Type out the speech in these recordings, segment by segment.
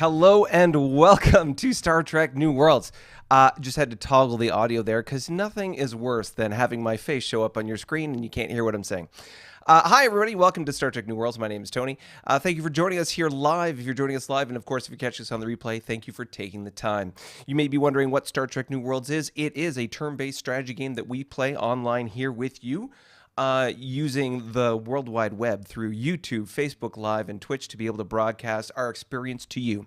Hello and welcome to Star Trek New Worlds. Just had to toggle the audio there because nothing is worse than having my face show up on your screen and you can't hear what I'm saying. Hi, everybody. Welcome to Star Trek New Worlds. My name is Tony. Thank you for joining us here live, if you're joining us live. And, of course, if you catch us on the replay, thank you for taking the time. You may be wondering what Star Trek New Worlds is. It is a turn-based strategy game that we play online here with you. Using the World Wide Web through YouTube, Facebook Live, and Twitch to be able to broadcast our experience to you.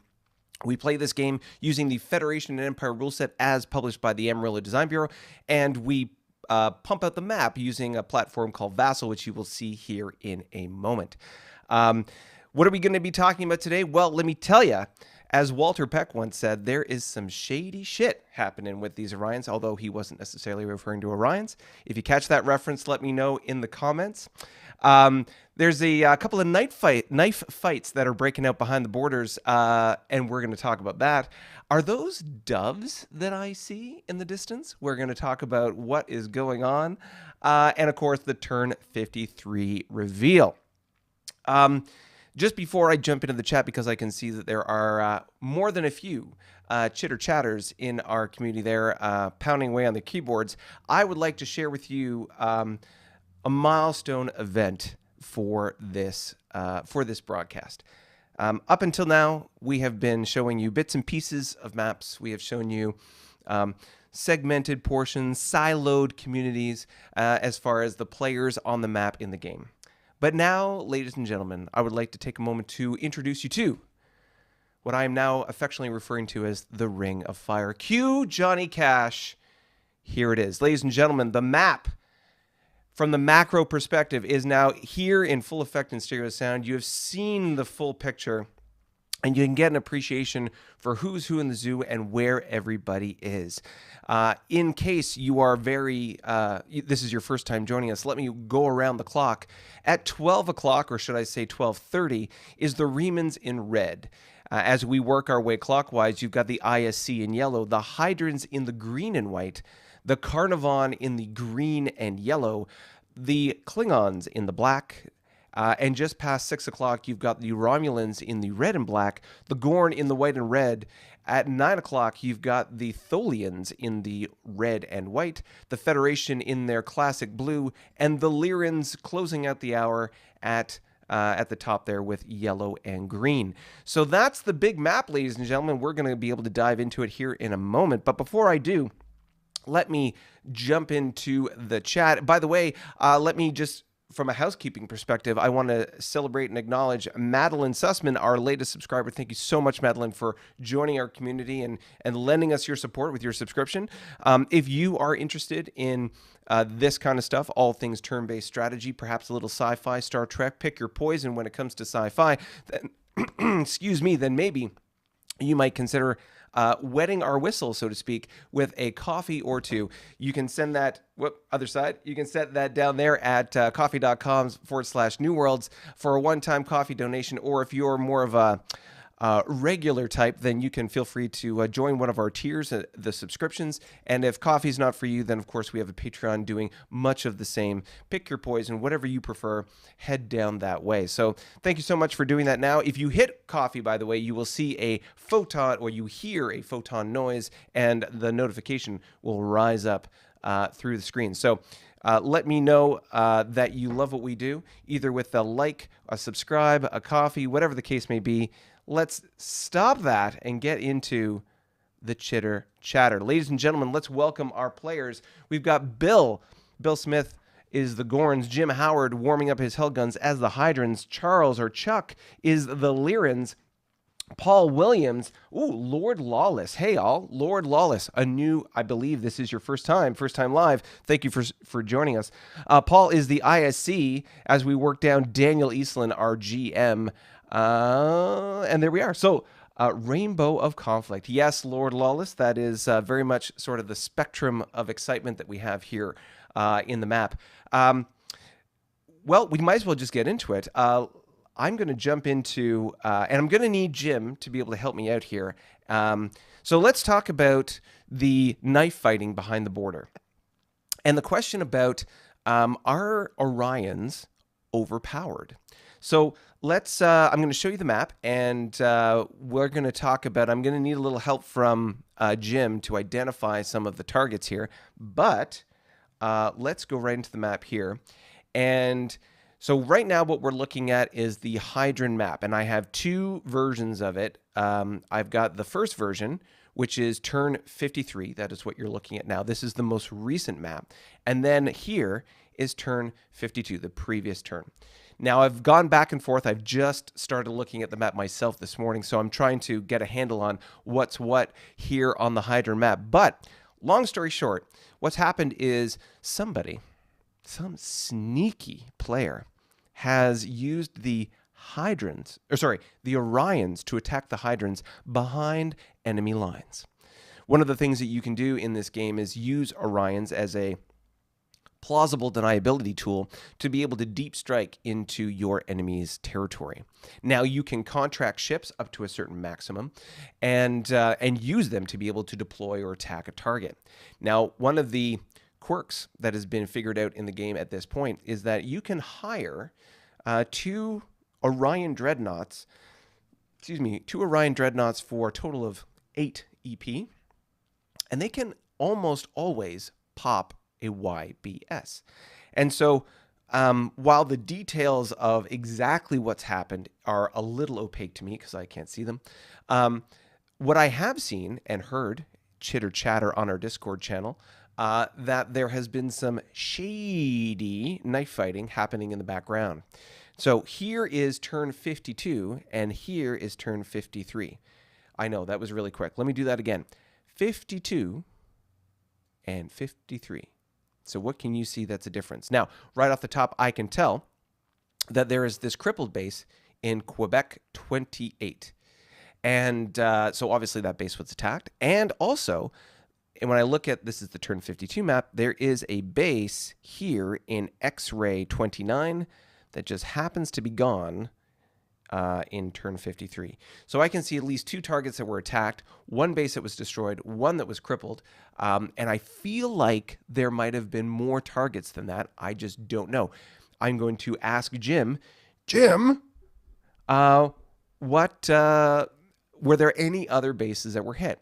We play this game using the Federation and Empire rule set as published by the Amarillo Design Bureau, and we pump out the map using a platform called Vassal, which you will see here in a moment. What are we going to be talking about today? Well, let me tell you. As Walter Peck once said, there is some shady shit happening with these Orions, although he wasn't necessarily referring to Orions. If you catch that reference, let me know in the comments. There's a couple of knife fights that are breaking out behind the borders, and we're going to talk about that. Are those doves that I see in the distance? We're going to talk about what is going on, and of course, the Turn 53 reveal. Just before I jump into the chat, because I can see that there are more than a few chitter-chatters in our community there pounding away on the keyboards, I would like to share with you a milestone event for this broadcast. Up until now, we have been showing you bits and pieces of maps. We have shown you segmented portions, siloed communities as far as the players on the map in the game. But now, ladies and gentlemen, I would like to take a moment to introduce you to what I am now affectionately referring to as the Ring of Fire. Cue Johnny Cash. Here it is. Ladies and gentlemen, the map from the macro perspective is now here in full effect in stereo sound. You have seen the full picture, and you can get an appreciation for who's who in the zoo and where everybody is. In case you are this is your first time joining us, let me go around the clock. At 12 o'clock, or should I say 12:30, is the Remans in red. As we work our way clockwise, you've got the ISC in yellow, the Hydrants in the green and white, the Carnival in the green and yellow, the Klingons in the black, and just past 6 o'clock, you've got the Romulans in the red and black, the Gorn in the white and red. At 9 o'clock, you've got the Tholians in the red and white, the Federation in their classic blue, and the Lyrans closing out the hour at the top there with yellow and green. So that's the big map, ladies and gentlemen. We're going to be able to dive into it here in a moment. But before I do, let me jump into the chat. By the way, let me just, from a housekeeping perspective, I want to celebrate and acknowledge Madeline Sussman, our latest subscriber. Thank you so much, Madeline, for joining our community and lending us your support with your subscription. If you are interested in this kind of stuff, all things turn-based strategy, perhaps a little sci-fi, Star Trek, pick your poison when it comes to sci-fi, then, excuse me, then maybe you might consider wetting our whistle, so to speak, with a coffee or two. You can send that, other side, you can set that down there at coffee.com/New Worlds for a one-time coffee donation, or if you're more of a regular type, then you can feel free to join one of our tiers, the subscriptions. And if coffee's not for you, then of course we have a Patreon doing much of the same. Pick your poison, whatever you prefer, head down that way. So thank you so much for doing that. Now, if you hit coffee, by the way, you will see a photon, or you hear a photon noise, and the notification will rise up through the screen. So let me know that you love what we do, either with a like, a subscribe, a coffee, whatever the case may be. Let's stop that and get into the chitter chatter. Ladies and gentlemen, let's welcome our players. We've got Bill. Bill Smith is the Gorns. Jim Howard warming up his Hellguns as the Hydrants. Charles, or Chuck, is the Lyrans. Paul Williams, Lord Lawless. Hey, all. Lord Lawless, I believe this is your first time live. Thank you for joining us. Paul is the ISC as we work down Daniel Eastland, our GM. And there we are. So, Rainbow of Conflict. Yes, Lord Lawless, that is very much sort of the spectrum of excitement that we have here in the map. Well, we might as well just get into it. I'm going to jump into, and I'm going to need Jim to be able to help me out here. So let's talk about the knife fighting behind the border. And the question about, are Orions overpowered. So let's, I'm going to show you the map, and we're going to talk about, I'm going to need a little help from Jim to identify some of the targets here, but let's go right into the map here. And so right now what we're looking at is the Hydra Map, and I have two versions of it. I've got the first version, which is turn 53. That is what you're looking at now. This is the most recent map. And then here is turn 52, the previous turn. Now, I've gone back and forth. I've just started looking at the map myself this morning, so I'm trying to get a handle on what's what here on the Hydra Map. But long story short, what's happened is some sneaky player has used the Orions to attack the Hydrants behind enemy lines. One of the things that you can do in this game is use Orions as a plausible deniability tool to be able to deep strike into your enemy's territory. Now, you can contract ships up to a certain maximum and use them to be able to deploy or attack a target. Now, one of the quirks that has been figured out in the game at this point is that you can hire two Orion Dreadnoughts for a total of 8 EP, and they can almost always pop a YBS. And so while the details of exactly what's happened are a little opaque to me because I can't see them, what I have seen and heard, chitter chatter on our Discord channel, that there has been some shady knife fighting happening in the background. So here is turn 52, and here is turn 53. I know, that was really quick. Let me do that again. 52 and 53. So what can you see that's a difference? Now, right off the top, I can tell that there is this crippled base in Quebec 28. And so obviously that base was attacked. And also, and when I look at, this is the turn 52 map, there is a base here in X-Ray 29 that just happens to be gone in turn 53. So I can see at least 2 targets that were attacked, 1 base that was destroyed, 1 that was crippled, and I feel like there might have been more targets than that. I just don't know. I'm going to ask Jim. Jim, were there any other bases that were hit?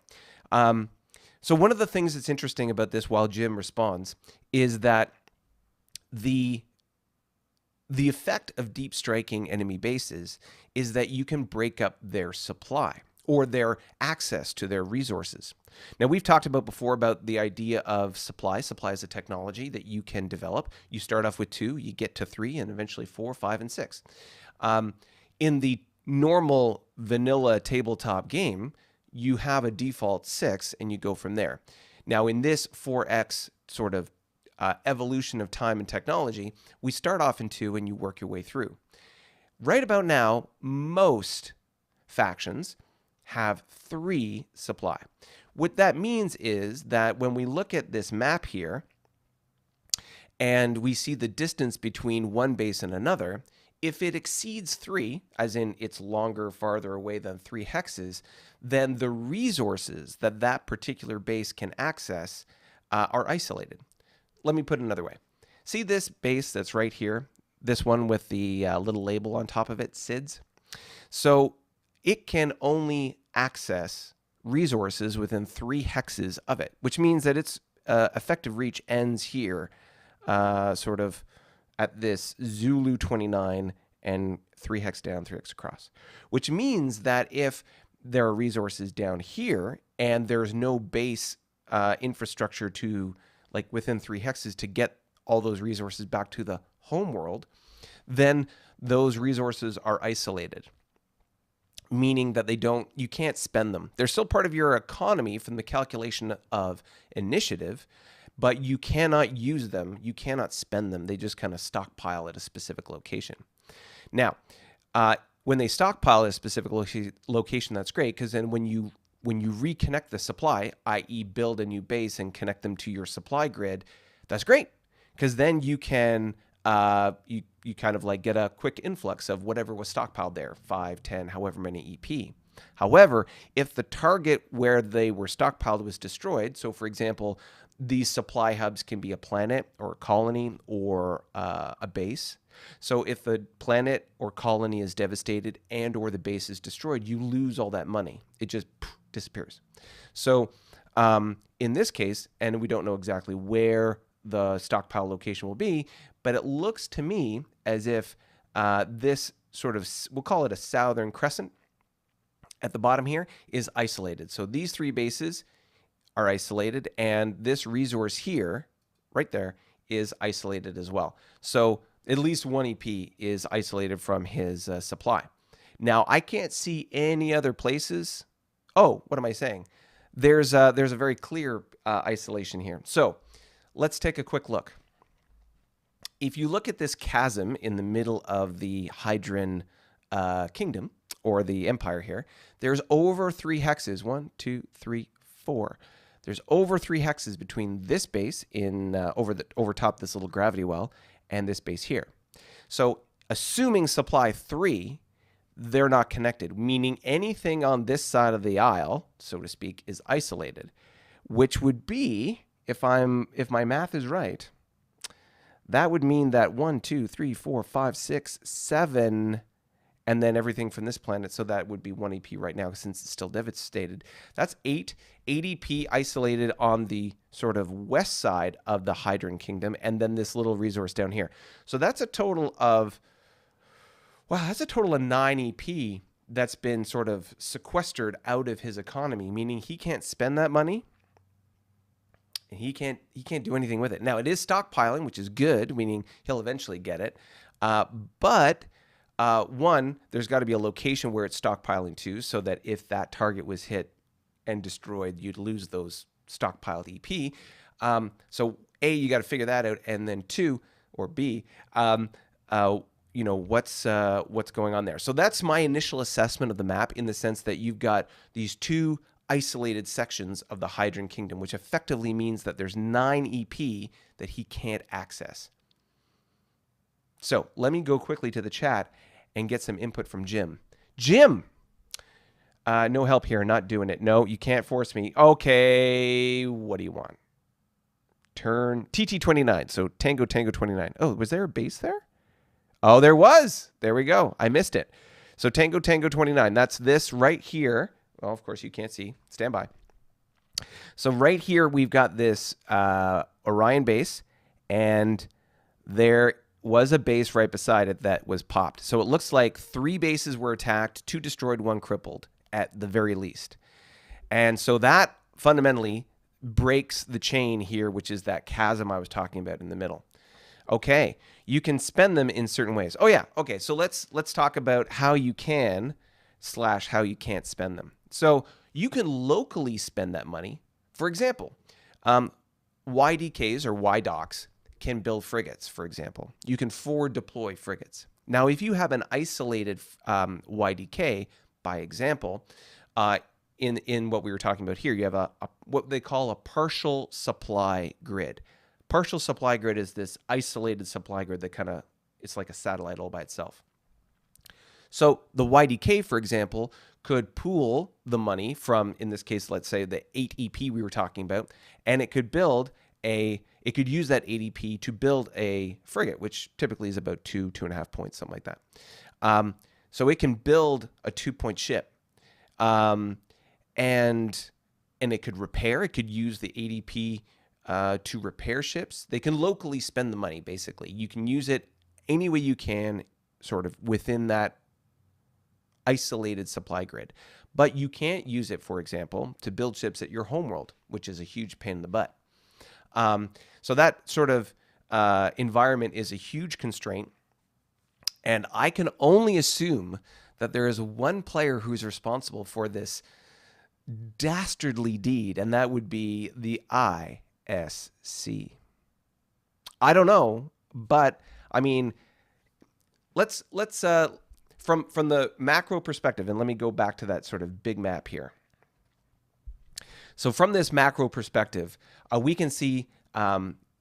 So one of the things that's interesting about this while Jim responds is that the effect of deep striking enemy bases is that you can break up their supply or their access to their resources. Now, we've talked about before about the idea of supply. Supply is a technology that you can develop. You start off with 2, you get to 3, and eventually 4, 5, and 6. In the normal vanilla tabletop game, you have a default 6, and you go from there. Now, in this 4X sort of evolution of time and technology, we start off in 2 and you work your way through. Right about now, most factions have 3 supply. What that means is that when we look at this map here and we see the distance between one base and another, if it exceeds 3, as in it's longer, farther away than 3 hexes, then the resources that that particular base can access are isolated. Let me put it another way. See this base that's right here? This one with the little label on top of it, SIDS? So it can only access resources within 3 hexes of it, which means that its effective reach ends here, sort of at this Zulu 29 and 3 hex down, 3 hex across, which means that if there are resources down here and there's no base infrastructure to, like within 3 hexes to get all those resources back to the home world, then those resources are isolated, meaning that you can't spend them. They're still part of your economy from the calculation of initiative, but you cannot use them. You cannot spend them. They just kind of stockpile at a specific location. Now, when they stockpile at a specific location, that's great, because then when you reconnect the supply, i.e. build a new base and connect them to your supply grid, that's great, because then you can you kind of like get a quick influx of whatever was stockpiled there, 5, 10, however many EP. However, if the target where they were stockpiled was destroyed, so for example, these supply hubs can be a planet or a colony or a base, So if the planet or colony is devastated and or the base is destroyed, you lose all that money. It just disappears. So in this case, and we don't know exactly where the stockpile location will be, but it looks to me as if this sort of, we'll call it a southern crescent at the bottom here, is isolated. So these three bases are isolated, and this resource here, right there, is isolated as well. So at least one EP is isolated from his supply. Now, I can't see any other places. Oh, what am I saying? There's a very clear isolation here. So let's take a quick look. If you look at this chasm in the middle of the Hydran kingdom, or the empire here, there's over 3 hexes. 1, 2, 3, 4. There's over 3 hexes between this base in over top this little gravity well and this base here. So assuming supply 3, they're not connected, meaning anything on this side of the aisle, so to speak, is isolated, which would be, if my math is right, that would mean that 1, 2, 3, 4, 5, 6, 7, and then everything from this planet, so that would be 1 EP right now since it's still devastated. That's 8 EP isolated on the sort of west side of the Hydran kingdom, and then this little resource down here. So that's a total of, wow, that's a total of 9 EP that's been sort of sequestered out of his economy, meaning he can't spend that money, and he can't do anything with it. Now, it is stockpiling, which is good, meaning he'll eventually get it, but one, there's got to be a location where it's stockpiling to, so that if that target was hit and destroyed, you'd lose those stockpiled EP. So A, you got to figure that out, and then 2, or B, you know, what's going on there. So that's my initial assessment of the map, in the sense that you've got these 2 isolated sections of the Hydran kingdom, which effectively means that there's 9 EP that he can't access. So let me go quickly to the chat and get some input from Jim. Jim! No help here, not doing it. No, you can't force me. Okay, what do you want? Turn TT29, so Tango 29. Oh, was there a base there? Oh, there was. There we go. I missed it. So Tango 29, that's this right here. Well, of course, you can't see. Stand by. So right here, we've got this Orion base, and there was a base right beside it that was popped. So it looks like 3 bases were attacked, 2 destroyed, 1 crippled at the very least. And so that fundamentally breaks the chain here, which is that chasm I was talking about in the middle. Okay, you can spend them in certain ways. Oh yeah, okay, so let's talk about how you can / how you can't spend them. So you can locally spend that money. For example, YDKs or YDOCs can build frigates, for example. You can forward deploy frigates. Now, if you have an isolated YDK, by example, in what we were talking about here, you have a what they call a partial supply grid. Partial supply grid is this isolated supply grid that kind of, it's like a satellite all by itself. So the YDK, for example, could pool the money from, in this case, let's say the 8 EP we were talking about, and it could build it could use that 8 EP to build a frigate, which typically is about 2.5 points, something like that. So it can build a 2-point ship, and it could repair. It could use the 8 EP to repair ships. They can locally spend the money, basically. You can use it any way you can, sort of within that isolated supply grid. But you can't use it, for example, to build ships at your homeworld, which is a huge pain in the butt. So that sort of environment is a huge constraint. And I can only assume that there is one player who's responsible for this dastardly deed, and that would be the ISC. I don't know, but I mean, let's from the macro perspective, and let me go back to that sort of big map here. So from this macro perspective, we can see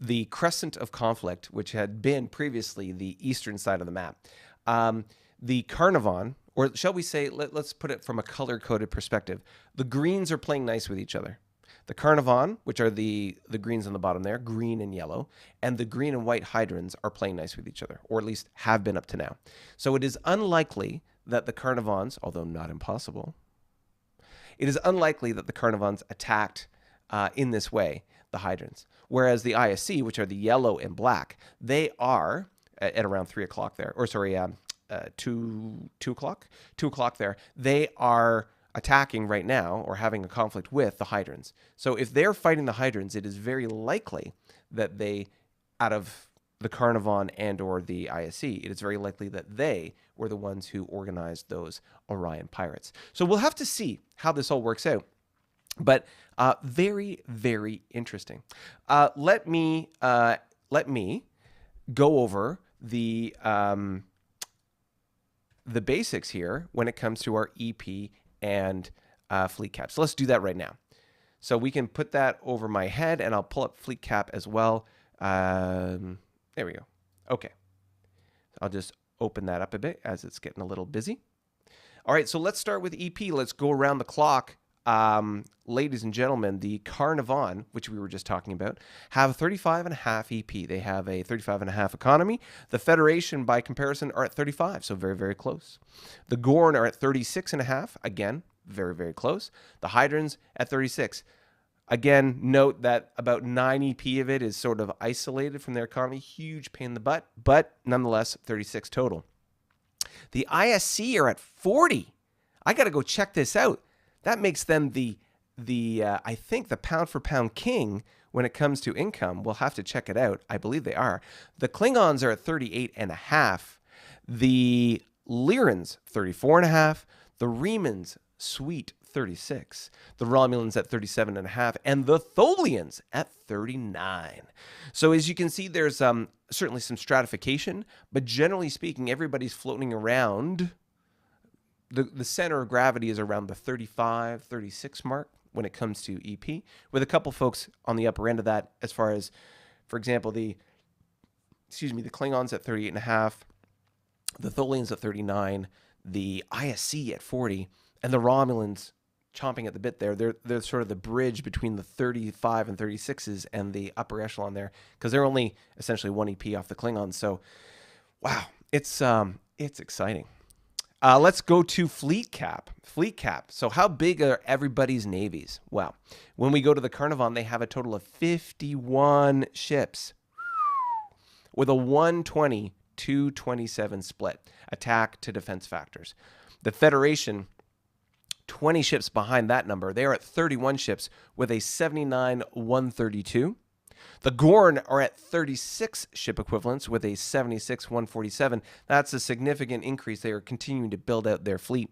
the crescent of conflict, which had been previously the eastern side of the map. The Carnival, or shall we say, let's put it from a color-coded perspective, the greens are playing nice with each other. The Carnival, which are the greens on the bottom there, green and yellow, and the green and white Hydrants are playing nice with each other, or at least have been up to now. So it is unlikely that the Carnivals, although not impossible, it is unlikely that the Carnivals attacked in this way the Hydrants. Whereas the ISC, which are the yellow and black, they are at around 3 o'clock there, or sorry, 2 o'clock there, they are attacking right now or having a conflict with the Hydrants. So if they're fighting the Hydrants, it is very likely that they, out of the Carnival and or the ISC, it is very likely that they were the ones who organized those Orion pirates. So we'll have to see how this all works out. But very, very interesting. Let me go over the basics here when it comes to our EP and fleet cap. So let's do that right now. So we can put that over my head, and I'll pull up fleet cap as well. There we go. Okay. I'll just open that up a bit as it's getting a little busy. All right, so let's start with EP. Let's go around the clock. Ladies and gentlemen, the Carnival, which we were just talking about, have 35.5 EP. They have a 35.5 economy. The Federation, by comparison, are at 35, so very, very close. The Gorn are at 36.5. Again, very, very close. The Hydrants at 36. Again, note that about 9 EP of it is sort of isolated from their economy. Huge pain in the butt, but nonetheless, 36 total. The ISC are at 40. I got to go check this out. That makes them I think the pound for pound king when it comes to income. We'll have to check it out. I believe they are. The Klingons are at 38.5. The Lyrans, 34.5. The Remans, sweet 36. The Romulans at 37.5. And the Tholians at 39. So as you can see, there's certainly some stratification, but generally speaking, everybody's floating around. The center of gravity is around the 35, 36 mark when it comes to EP, with a couple folks on the upper end of that as far as, for example, the Klingons at 38.5, the Tholians at 39, the ISC at 40, and the Romulans chomping at the bit there. They're sort of the bridge between the 35 and 36s and the upper echelon there, because they're only essentially 1 EP off the Klingons. So, wow, it's exciting. Let's go to fleet cap. Fleet cap. So how big are everybody's navies? Well, when we go to the Carnival, they have a total of 51 ships with a 120-227 split, attack to defense factors. The Federation, 20 ships behind that number. They are at 31 ships with a 79-132. The Gorn are at 36 ship equivalents with a 76-147. That's a significant increase. They are continuing to build out their fleet.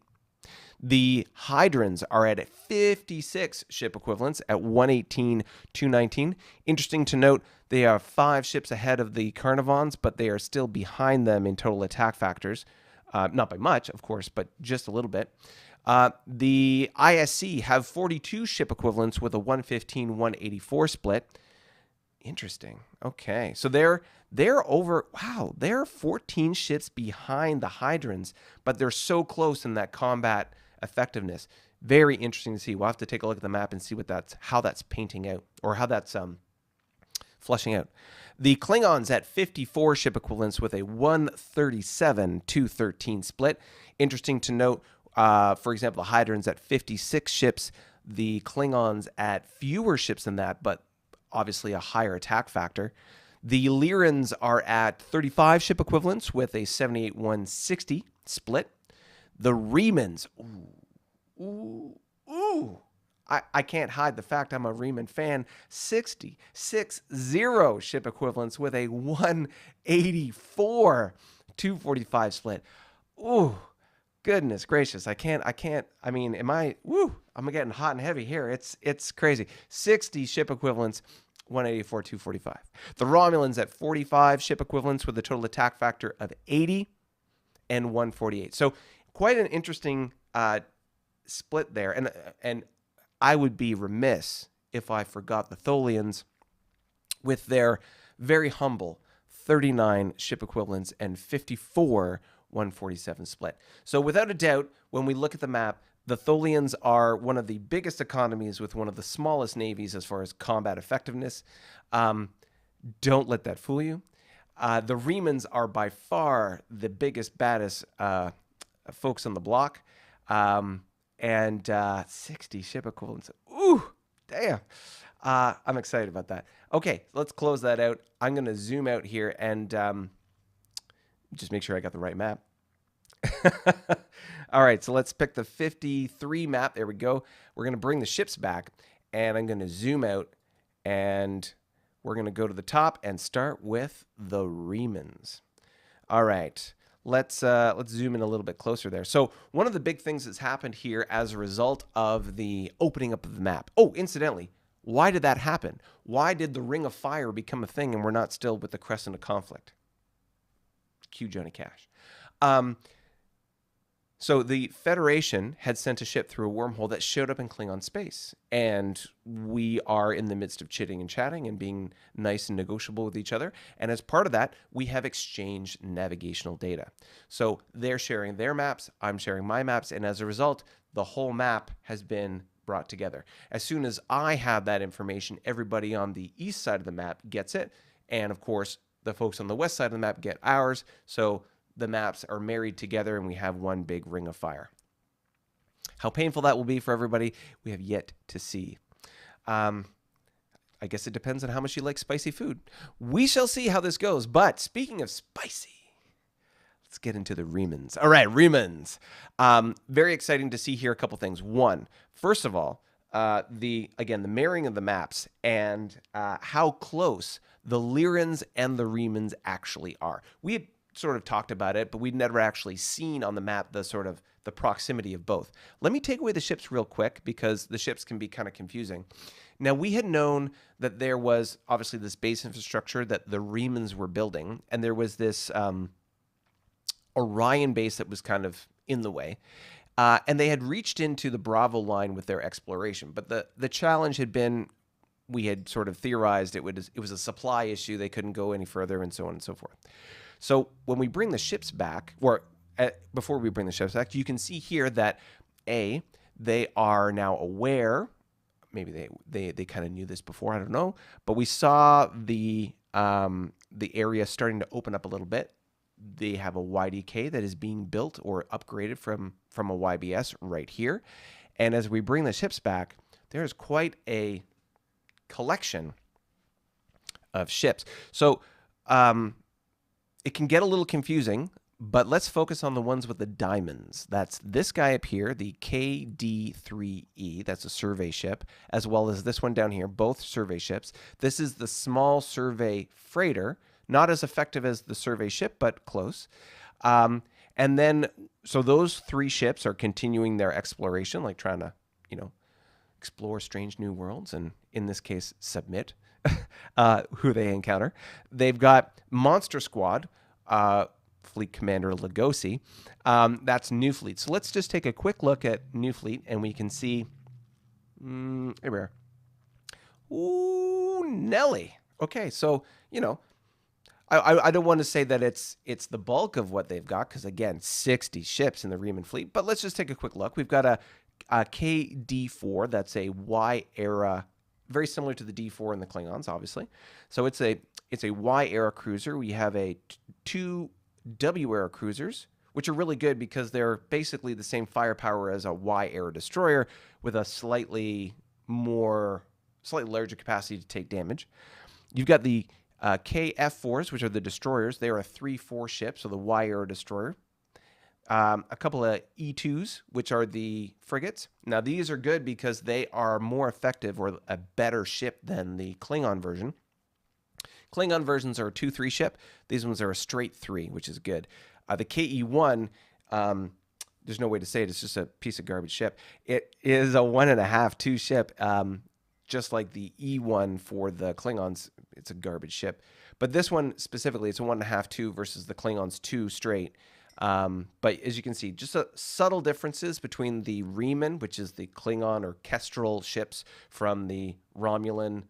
The Hydrants are at 56 ship equivalents at 118-219. Interesting to note, they are 5 ships ahead of the Carnivals, but they are still behind them in total attack factors. Not by much, of course, but just a little bit. The ISC have 42 ship equivalents with a 115-184 split. Interesting. Okay. So they're over, wow, they're 14 ships behind the Hydrants, but they're so close in that combat effectiveness. Very interesting to see. We'll have to take a look at the map and see how that's painting out, or how that's flushing out. The Klingons at 54 ship equivalents with a 137-213 split. Interesting to note, for example, the Hydrants at 56 ships, the Klingons at fewer ships than that, but obviously a higher attack factor. The Lyrans are at 35 ship equivalents with a 78-160 split. The Remans, I can't hide the fact I'm a Reman fan. 60 ship equivalents with a 184-245 split. Ooh, goodness gracious. I mean, I'm getting hot and heavy here. It's crazy. 60 ship equivalents, 184-245. The Romulans at 45 ship equivalents with a total attack factor of 80 and 148. So quite an interesting split there. And I would be remiss if I forgot the Tholians with their very humble 39 ship equivalents and 54 147 split. So without a doubt, when we look at the map, The Tholians are one of the biggest economies with one of the smallest navies as far as combat effectiveness. Don't let that fool you. The Remans are by far the biggest, baddest folks on the block. And 60 ship equivalents. Ooh, damn. I'm excited about that. Okay, let's close that out. I'm going to zoom out here and just make sure I got the right map. All right, so let's pick the 53 map. There we go. We're going to bring the ships back, and I'm going to zoom out, and we're going to go to the top and start with the Remans. All right, let's zoom in a little bit closer there. So one of the big things that's happened here as a result of the opening up of the map. Oh, incidentally, why did that happen? Why did the Ring of Fire become a thing and we're not still with the Crescent of Conflict? Cue Johnny Cash. So the Federation had sent a ship through a wormhole that showed up in Klingon space. And we are in the midst of chitting and chatting and being nice and negotiable with each other. And as part of that, we have exchanged navigational data. So they're sharing their maps, I'm sharing my maps. And as a result, the whole map has been brought together. As soon as I have that information, everybody on the east side of the map gets it. And of course, the folks on the west side of the map get ours. So the maps are married together and we have one big ring of fire. How painful that will be for everybody, we have yet to see. I guess it depends on how much you like spicy food. We shall see how this goes. But speaking of spicy, let's get into the Remans. All right, Remans. Very exciting to see here a couple things. One, first of all, the marrying of the maps and how close the Lyrans and the Remans actually are. We had sort of talked about it, but we'd never actually seen on the map the proximity of both. Let me take away the ships real quick because the ships can be kind of confusing. Now, we had known that there was obviously this base infrastructure that the Remans were building, and there was this Orion base that was kind of in the way. And they had reached into the Bravo line with their exploration. But the challenge had been, we had sort of theorized it was a supply issue. They couldn't go any further and so on and so forth. So when we bring the ships back, or before we bring the ships back, you can see here that they are now aware. Maybe they kind of knew this before. I don't know. But we saw the area starting to open up a little bit. They have a YDK that is being built or upgraded from a YBS right here. And as we bring the ships back, there's quite a collection of ships. So it can get a little confusing, but let's focus on the ones with the diamonds. That's this guy up here, the KD3E. That's a survey ship, as well as this one down here, both survey ships. This is the small survey freighter, not as effective as the survey ship, but close. And then, so those three ships are continuing their exploration, like trying to, explore strange new worlds, and in this case, submit who they encounter. They've got Monster Squad, Fleet Commander Lugosi. That's New Fleet. So let's just take a quick look at New Fleet, and we can see, here we are. Ooh, Nelly. Okay, so, I don't want to say that it's the bulk of what they've got, because again, 60 ships in the Reman fleet. But let's just take a quick look. We've got a KD4. That's a Y era, very similar to the D4 in the Klingons, obviously. So it's a Y era cruiser. We have two W era cruisers, which are really good because they're basically the same firepower as a Y era destroyer with a slightly larger capacity to take damage. You've got the KF4s, which are the destroyers. They are a 3-4 ship, so the Y era destroyer. A couple of E2s, which are the frigates. Now, these are good because they are more effective or a better ship than the Klingon version. Klingon versions are a 2-3 ship. These ones are a straight 3, which is good. The KE1, there's no way to say it. It's just a piece of garbage ship. It is a 1.5-2 ship, just like the E1 for the Klingons. It's a garbage ship. But this one specifically, it's a 1.5-2 versus the Klingons 2 straight. But as you can see, just subtle differences between the Reman, which is the Klingon or Kestrel ships from the Romulan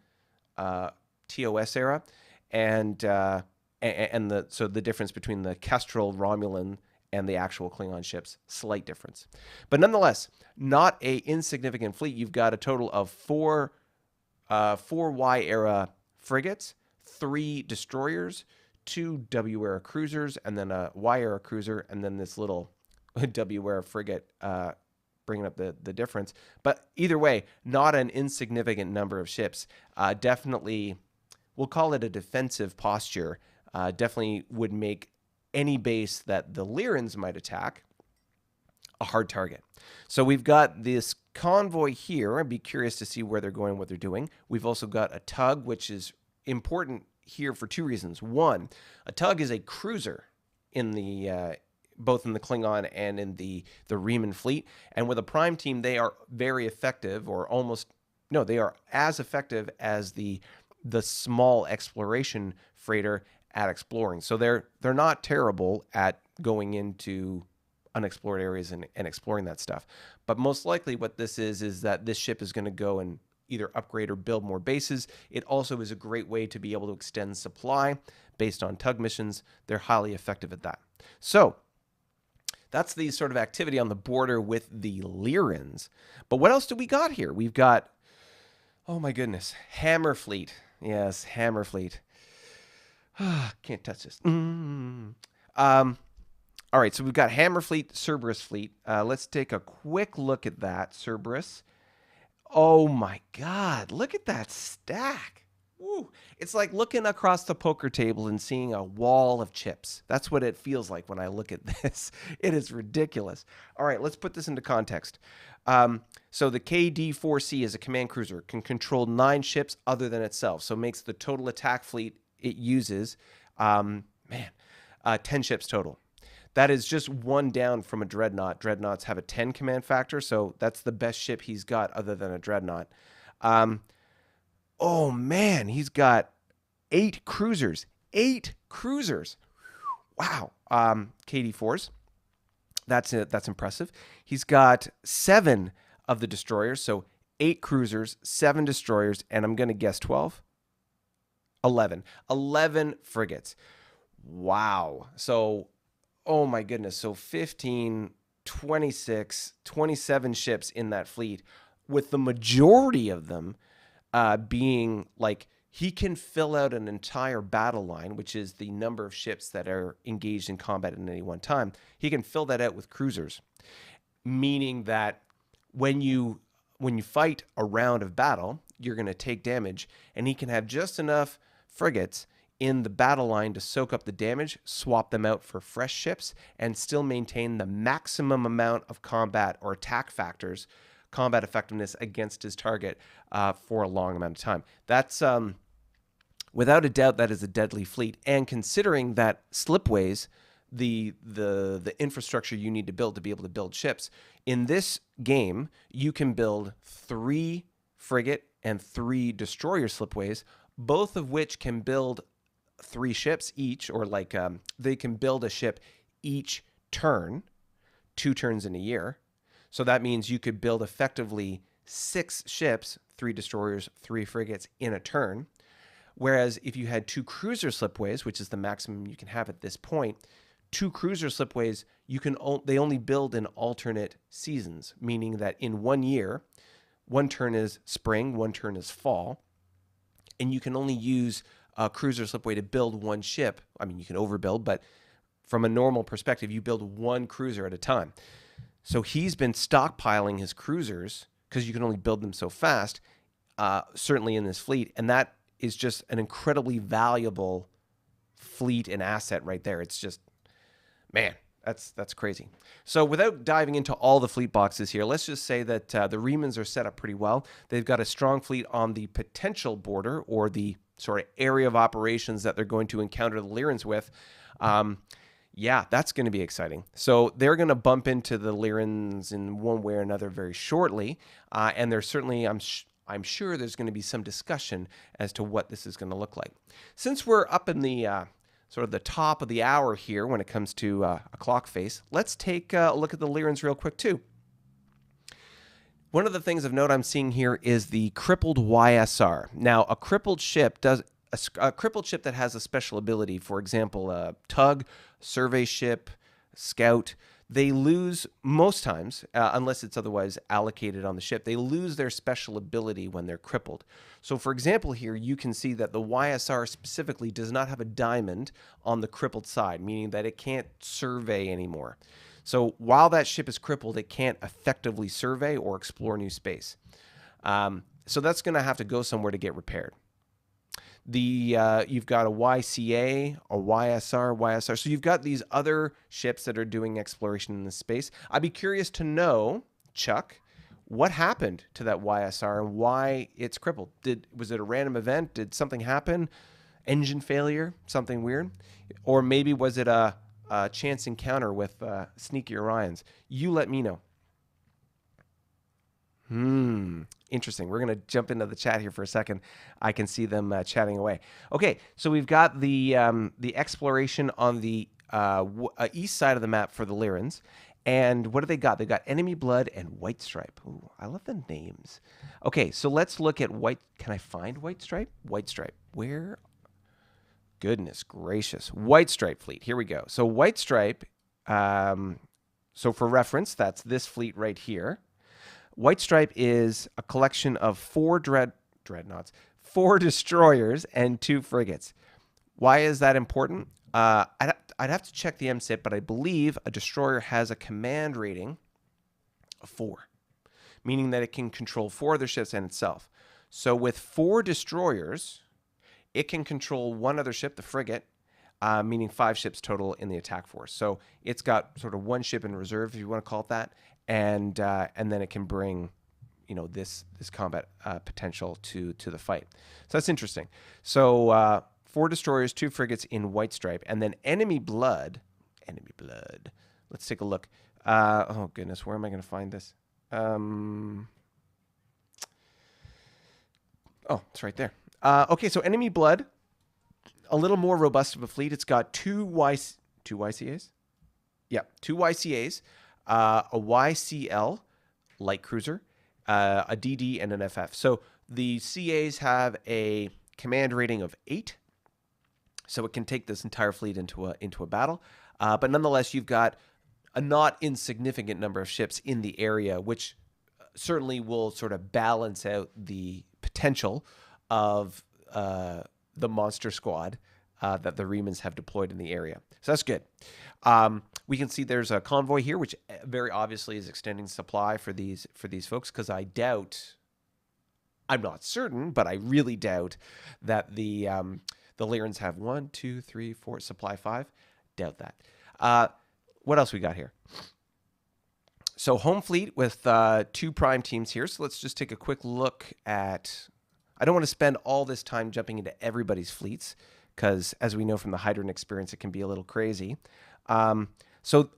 TOS era, and the difference between the Kestrel Romulan and the actual Klingon ships, slight difference. But nonetheless, not a insignificant fleet. You've got a total of four Y-era frigates, 3 destroyers, 2 W-era cruisers, and then a Y-era cruiser, and then this little W-era frigate bringing up the difference. But either way, not an insignificant number of ships. Definitely, we'll call it a defensive posture. Definitely would make any base that the Lyrans might attack a hard target. So we've got this convoy here. I'd be curious to see where they're going, what they're doing. We've also got a tug, which is important here for 2 reasons. One, a tug is a cruiser in the both in the Klingon and in the Riemann fleet. And with a prime team, they are very effective, or almost, no, they are as effective as the small exploration freighter at exploring. So they're not terrible at going into unexplored areas and exploring that stuff. But most likely what this is that this ship is going to go and either upgrade or build more bases. It also is a great way to be able to extend supply based on tug missions. They're highly effective at that. So that's the sort of activity on the border with the Lyrans. But what else do we got here? We've got, oh my goodness, Hammer Fleet. Yes, Hammer Fleet. Can't touch this. All right, so we've got Hammer Fleet, Cerberus Fleet. Let's take a quick look at that, Cerberus. Oh my God, look at that stack. Woo. It's like looking across the poker table and seeing a wall of chips. That's what it feels like when I look at this. It is ridiculous. All right, let's put this into context. So the KD-4C is a command cruiser, can control 9 ships other than itself. So it makes the total attack fleet it uses, 10 ships total. That is just 1 down from a Dreadnought. Dreadnoughts have a 10 command factor, so that's the best ship he's got other than a Dreadnought. Oh man, he's got 8 cruisers. 8 cruisers. Wow. KD-4s. That's it. That's impressive. He's got 7 of the destroyers, so 8 cruisers, 7 destroyers, and I'm going to guess 12. 11 frigates. Wow. So, oh my goodness. So 15, 26, 27 ships in that fleet, with the majority of them being like, he can fill out an entire battle line, which is the number of ships that are engaged in combat at any one time. He can fill that out with cruisers, meaning that when you fight a round of battle, you're going to take damage, and he can have just enough frigates in the battle line to soak up the damage, swap them out for fresh ships, and still maintain the maximum amount of combat or attack factors, combat effectiveness against his target for a long amount of time. That's without a doubt, that is a deadly fleet. And considering that slipways, the infrastructure you need to build to be able to build ships, in this game you can build 3 frigate and 3 destroyer slipways, both of which can build 3 ships each, or like they can build a ship each turn, 2 turns in a year. So that means you could build effectively 6 ships, 3 destroyers, 3 frigates in a turn. Whereas if you had 2 cruiser slipways, which is the maximum you can have at this point, 2 cruiser slipways, they only build in alternate seasons, meaning that in 1 year, 1 turn is spring, 1 turn is fall, and you can only use a cruiser slipway to build 1 ship. I mean, you can overbuild, but from a normal perspective, you build 1 cruiser at a time. So he's been stockpiling his cruisers because you can only build them so fast, certainly in this fleet, and that is just an incredibly valuable fleet and asset right there. It's just, man, that's crazy. So without diving into all the fleet boxes here, let's just say that the Riemans are set up pretty well. They've got a strong fleet on the potential border, or the sort of area of operations that they're going to encounter the Lyrans with. Yeah, that's going to be exciting. So they're going to bump into the Lyrans in one way or another very shortly, and there's certainly, I'm sure there's going to be some discussion as to what this is going to look like. Since we're up in the sort of the top of the hour here when it comes to a clock face, let's take a look at the Lyrans real quick too. One of the things of note I'm seeing here is the crippled YSR. Now, a crippled ship that has a special ability, for example, a tug, survey ship, scout, they lose most times, unless it's otherwise allocated on the ship, they lose their special ability when they're crippled. So for example here, you can see that the YSR specifically does not have a diamond on the crippled side, meaning that it can't survey anymore. So while that ship is crippled, it can't effectively survey or explore new space. So that's going to have to go somewhere to get repaired. You've got a YCA, a YSR. So you've got these other ships that are doing exploration in this space. I'd be curious to know, Chuck, what happened to that YSR and why it's crippled. Was it a random event? Did something happen? Engine failure? Something weird? Or maybe was it a chance encounter with sneaky Orions? You let me know. Interesting. We're going to jump into the chat here for a second. I can see them chatting away. Okay, so we've got the exploration on the east side of the map for the Lyrans. And what do they got? They got Enemy Blood and White Stripe. Ooh, I love the names. Okay, so let's look at White. Can I find White Stripe? White Stripe. Where? Goodness gracious. White Stripe fleet. Here we go. So White Stripe, so for reference, that's this fleet right here. White Stripe is a collection of 4 dreadnoughts, 4 destroyers, and 2 frigates. Why is that important? I'd have to check the MSIP, but I believe a destroyer has a command rating of 4, meaning that it can control 4 other ships and itself. So with 4 destroyers, it can control 1 other ship, the frigate, meaning 5 ships total in the attack force. So it's got sort of 1 ship in reserve, if you want to call it that. And then it can bring, this combat potential to the fight. So that's interesting. So 4 destroyers, 2 frigates in White Stripe, and then Enemy Blood. Let's take a look. Oh goodness, where am I going to find this? Oh, it's right there. Okay, so Enemy Blood, a little more robust of a fleet. It's got 2 YCAs. Yeah, 2 YCAs. A YCL, light cruiser, a DD, and an FF. So the CAs have a command rating of 8, so it can take this entire fleet into a battle. But nonetheless, you've got a not insignificant number of ships in the area, which certainly will sort of balance out the potential of the monster squad that the Remans have deployed in the area. So that's good. We can see there's a convoy here, which very obviously is extending supply for these folks, because I doubt, I'm not certain, but I really doubt that the Lyrans have 1, 2, 3, 4, supply 5. Doubt that. What else we got here? So home fleet with 2 prime teams here. So let's just take a quick look at, I don't want to spend all this time jumping into everybody's fleets, because as we know from the Hydrant experience, it can be a little crazy. So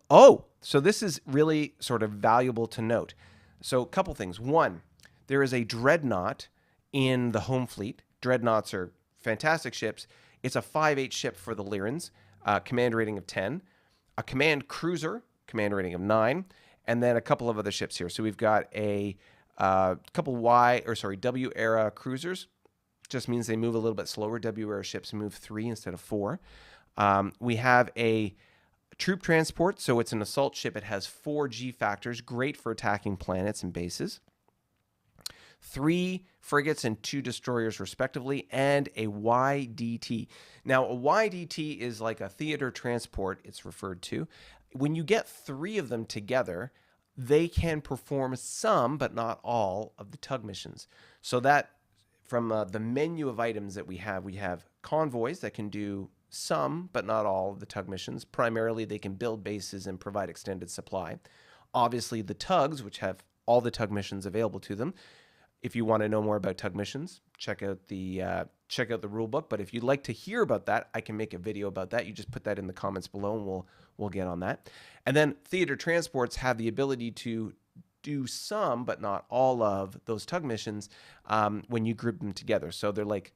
this is really sort of valuable to note. So a couple things. One, there is a dreadnought in the home fleet. Dreadnoughts are fantastic ships. It's a 5/8 ship for the Lyrans, command rating of 10, a command cruiser, command rating of 9, and then a couple of other ships here. So we've got a couple W era cruisers. Just means they move a little bit slower. W era ships move 3 instead of 4. We have a troop transport, so it's an assault ship. It has 4 G factors, great for attacking planets and bases. 3 frigates and 2 destroyers respectively, and a YDT. Now, a YDT is like a theater transport, it's referred to. When you get 3 of them together, they can perform some, but not all, of the tug missions. So that, from the menu of items that we have convoys that can do some, but not all, of the tug missions. Primarily, they can build bases and provide extended supply. Obviously, the tugs, which have all the tug missions available to them. If you want to know more about tug missions, check out the rule book. But if you'd like to hear about that, I can make a video about that. You just put that in the comments below, and we'll get on that. And then theater transports have the ability to do some, but not all, of those tug missions when you group them together. So they're like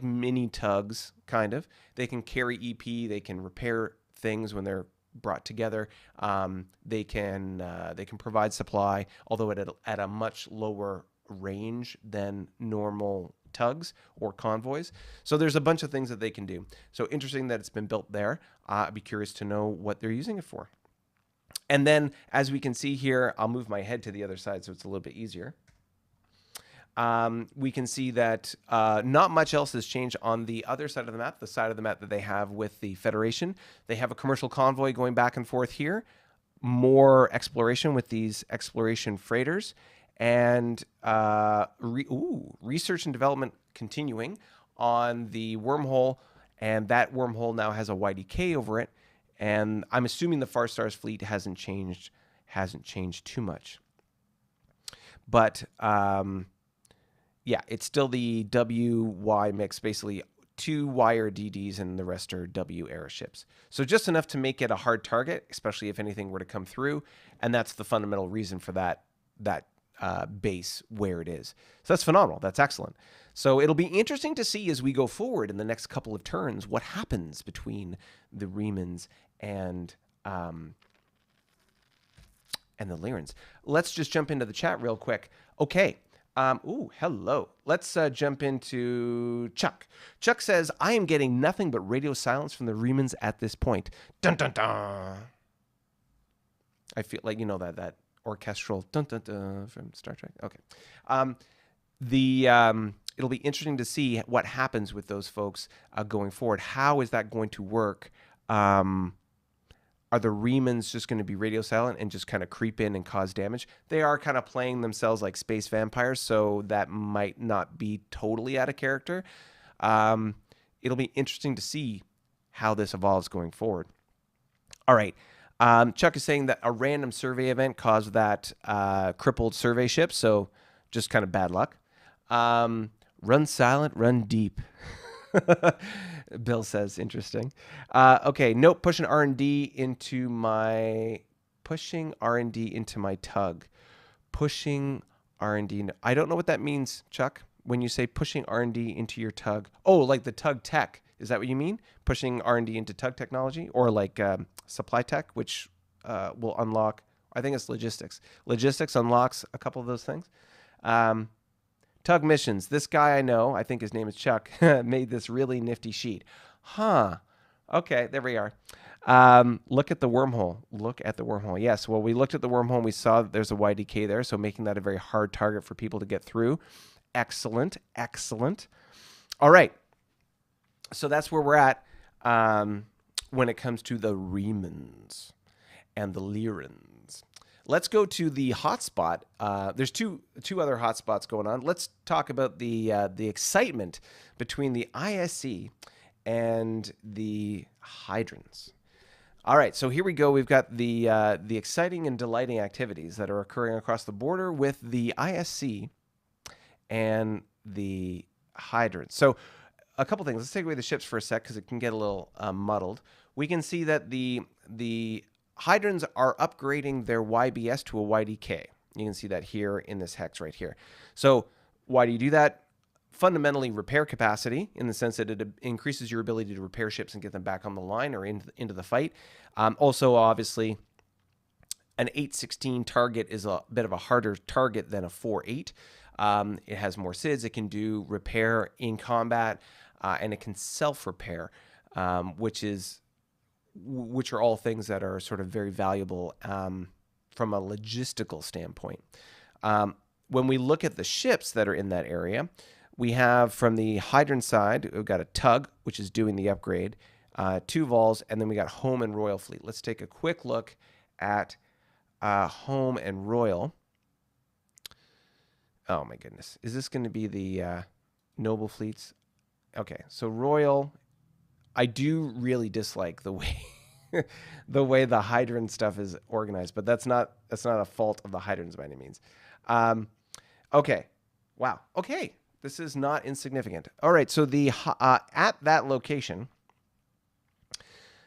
mini tugs, kind of. They can carry EP. They can repair things when they're brought together. They can provide supply, although at a much lower range than normal tugs or convoys. So there's a bunch of things that they can do. So interesting that it's been built there. I'd be curious to know what they're using it for. And then, as we can see here, I'll move my head to the other side so it's a little bit easier. We can see that not much else has changed on the other side of the map, the side of the map that they have with the Federation. They have a commercial convoy going back and forth here, more exploration with these exploration freighters, and research and development continuing on the wormhole, and that wormhole now has a YDK over it, and I'm assuming the Far Stars fleet hasn't changed too much. But yeah, it's still the WY mix, basically 2 Y are DDs and the rest are W airships. So just enough to make it a hard target, especially if anything were to come through. And that's the fundamental reason for that base where it is. So that's phenomenal. That's excellent. So it'll be interesting to see as we go forward in the next couple of turns what happens between the Remans and the Lyrans. Let's just jump into the chat real quick. Okay. Hello. Let's jump into Chuck. Chuck says, I am getting nothing but radio silence from the Remans at this point. Dun, dun, dun. I feel like, you know, that orchestral dun, dun, dun from Star Trek. Okay. It'll be interesting to see what happens with those folks going forward. How is that going to work? Are the Remans just going to be radio silent and just kind of creep in and cause damage? They are kind of playing themselves like space vampires, so that might not be totally out of character. It'll be interesting to see how this evolves going forward. All right. Chuck is saying that a random survey event caused that crippled survey ship, so just kind of bad luck. Run silent, run deep. Bill says, interesting. Okay, nope, pushing R&D into my tug. Pushing R&D. I don't know what that means, Chuck, when you say pushing R&D into your tug. Oh, like the tug tech. Is that what you mean? Pushing R&D into tug technology? Or like supply tech, which will unlock, I think it's logistics. Logistics unlocks a couple of those things. Tug missions. This guy I know, I think his name is Chuck, made this really nifty sheet. Huh. Okay, there we are. Look at the wormhole. Look at the wormhole. Yes, well, we looked at the wormhole and we saw that there's a YDK there, so making that a very hard target for people to get through. Excellent, excellent. All right. So that's where we're at when it comes to the Remans and the Lyrans. Let's go to the hotspot. There's two other hotspots going on. Let's talk about the excitement between the ISC and the Hydrants. All right, so here we go. We've got the exciting and delighting activities that are occurring across the border with the ISC and the Hydrants. So a couple things. Let's take away the ships for a sec because it can get a little muddled. We can see that the Hydrants are upgrading their YBS to a YDK. You can see that here in this hex right here. So why do you do that? Fundamentally, repair capacity, in the sense that it increases your ability to repair ships and get them back on the line or into the fight. Also, obviously, an 816 target is a bit of a harder target than a 4.8. It has more SIDS. It can do repair in combat, and it can self-repair, which are all things that are sort of very valuable from a logistical standpoint. When we look at the ships that are in that area, we have from the Hydrant side, we've got a tug, which is doing the upgrade, 2 vols, and then we got Home and Royal Fleet. Let's take a quick look at Home and Royal. Oh my goodness. Is this going to be the Noble Fleets? Okay, so Royal, I do really dislike the way the Hydrant stuff is organized, but that's not a fault of the Hydrants by any means. Okay, wow. Okay, this is not insignificant. All right, so the at that location,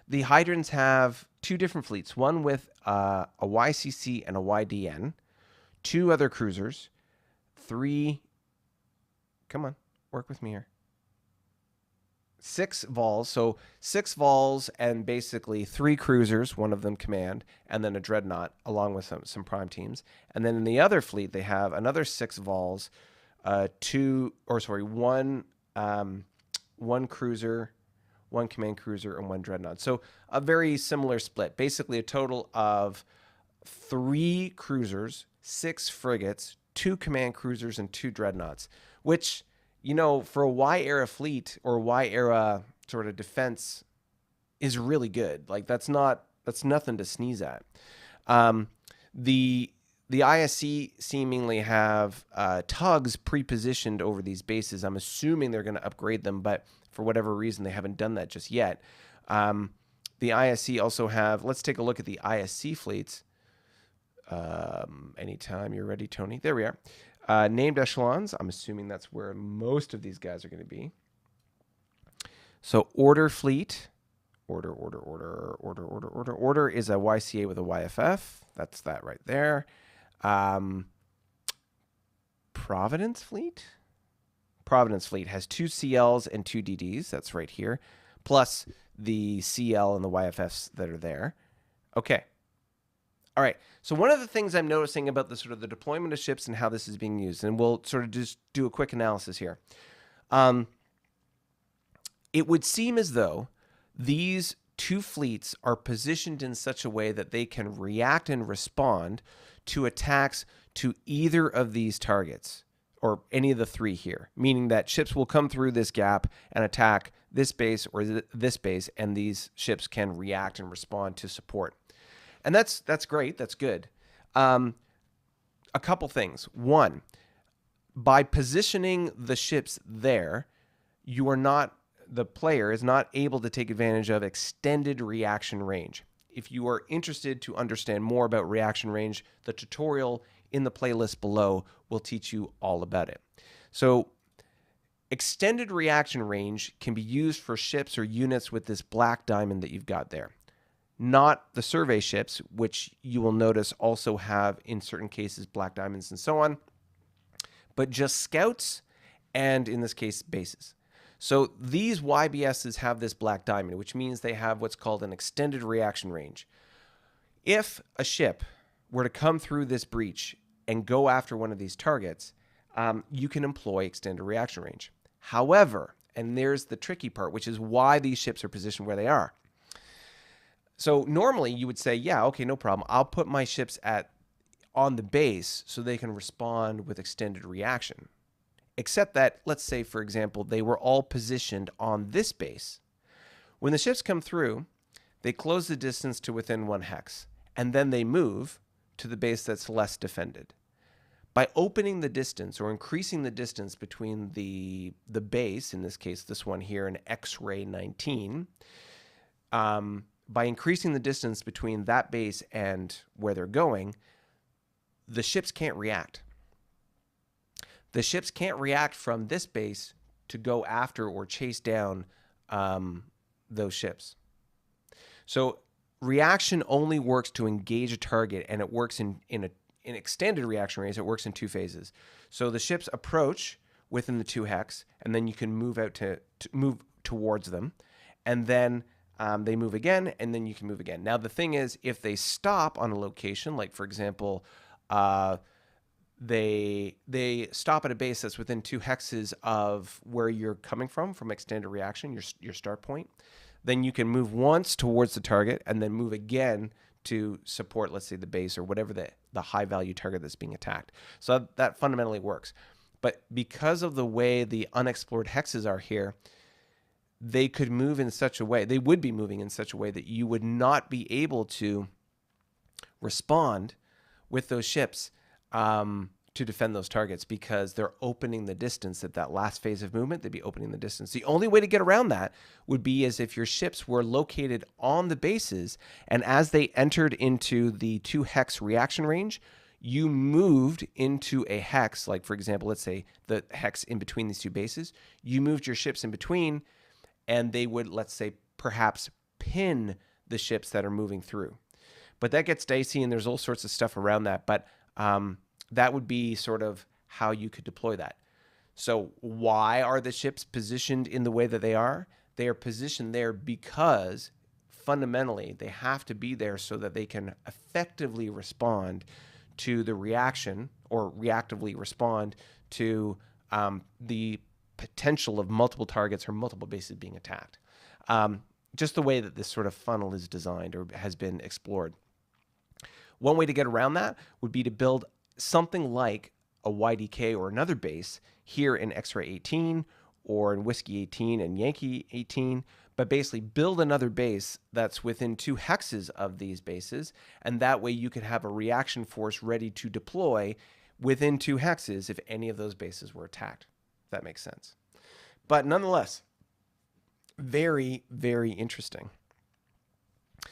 the Hydrants have 2 different fleets. One with a YCC and a YDN, 2 other cruisers, 3. Come on, work with me here. 6 vols, so 6 vols and basically 3 cruisers, one of them command, and then a dreadnought along with some prime teams. And then in the other fleet, they have another 6 vols, one cruiser, one command cruiser, and one dreadnought. So a very similar split. Basically, a total of 3 cruisers, 6 frigates, 2 command cruisers, and 2 dreadnoughts. Which, you know, for a Y era fleet or Y era sort of defense, is really good. Like that's nothing to sneeze at. The ISC seemingly have tugs pre-positioned over these bases. I'm assuming they're going to upgrade them, but for whatever reason, they haven't done that just yet. The ISC also have, let's take a look at the ISC fleets. Anytime you're ready, Tony. There we are. Named echelons. I'm assuming that's where most of these guys are going to be. So Order Fleet. Order is a YCA with a YFF. That's that right there. Providence Fleet? Providence Fleet has 2 CLs and 2 DDs. That's right here. Plus the CL and the YFFs that are there. Okay. All right. So one of the things I'm noticing about the sort of the deployment of ships and how this is being used, and we'll sort of just do a quick analysis here. It would seem as though these 2 fleets are positioned in such a way that they can react and respond to attacks to either of these targets or any of the 3 here, meaning that ships will come through this gap and attack this base or this base, and these ships can react and respond to support. And that's great. That's good. A couple things. One, by positioning the ships there, the player is not able to take advantage of extended reaction range. If you are interested to understand more about reaction range, the tutorial in the playlist below will teach you all about it. So extended reaction range can be used for ships or units with this black diamond that you've got there. Not the survey ships, which you will notice also have, in certain cases, black diamonds and so on, but just scouts and, in this case, bases. So these YBSs have this black diamond, which means they have what's called an extended reaction range. If a ship were to come through this breach and go after one of these targets, you can employ extended reaction range. However, and there's the tricky part, which is why these ships are positioned where they are. So normally you would say, yeah, okay, no problem. I'll put my ships on the base so they can respond with extended reaction. Except that, let's say, for example, they were all positioned on this base. When the ships come through, they close the distance to within 1 hex, and then they move to the base that's less defended. By opening the distance or increasing the distance between the base, in this case, this one here, an X-ray 19, by increasing the distance between that base and where they're going, the ships can't react. The ships can't react from this base to go after or chase down those ships. So reaction only works to engage a target, and it works in extended reaction range. It works in 2 phases. So the ships approach within the 2 hex, and then you can move out to move towards them, and then they move again, and then you can move again. Now the thing is, if they stop on a location, like for example, they stop at a base that's within 2 hexes of where you're coming from extended reaction, your start point, then you can move once towards the target and then move again to support, let's say, the base or whatever the high value target that's being attacked. So that fundamentally works. But because of the way the unexplored hexes are here, they could move in such a way, they would be moving in such a way that you would not be able to respond with those ships to defend those targets, because they're opening the distance at that last phase of movement. They'd be opening the distance. The only way to get around that would be as if your ships were located on the bases, and as they entered into the 2 hex reaction range, you moved into a hex, like for example, let's say the hex in between these 2 bases, you moved your ships in between, and they would, let's say, perhaps pin the ships that are moving through. But that gets dicey, and there's all sorts of stuff around that. But that would be sort of how you could deploy that. So why are the ships positioned in the way that they are? They are positioned there because fundamentally they have to be there so that they can effectively respond to the reaction, or reactively respond to the potential of multiple targets or multiple bases being attacked. Just the way that this sort of funnel is designed or has been explored. One way to get around that would be to build something like a YDK or another base here in X-Ray 18 or in Whiskey 18 and Yankee 18, but basically build another base that's within 2 hexes of these bases, and that way you could have a reaction force ready to deploy within 2 hexes if any of those bases were attacked, if that makes sense. But nonetheless, very, very interesting.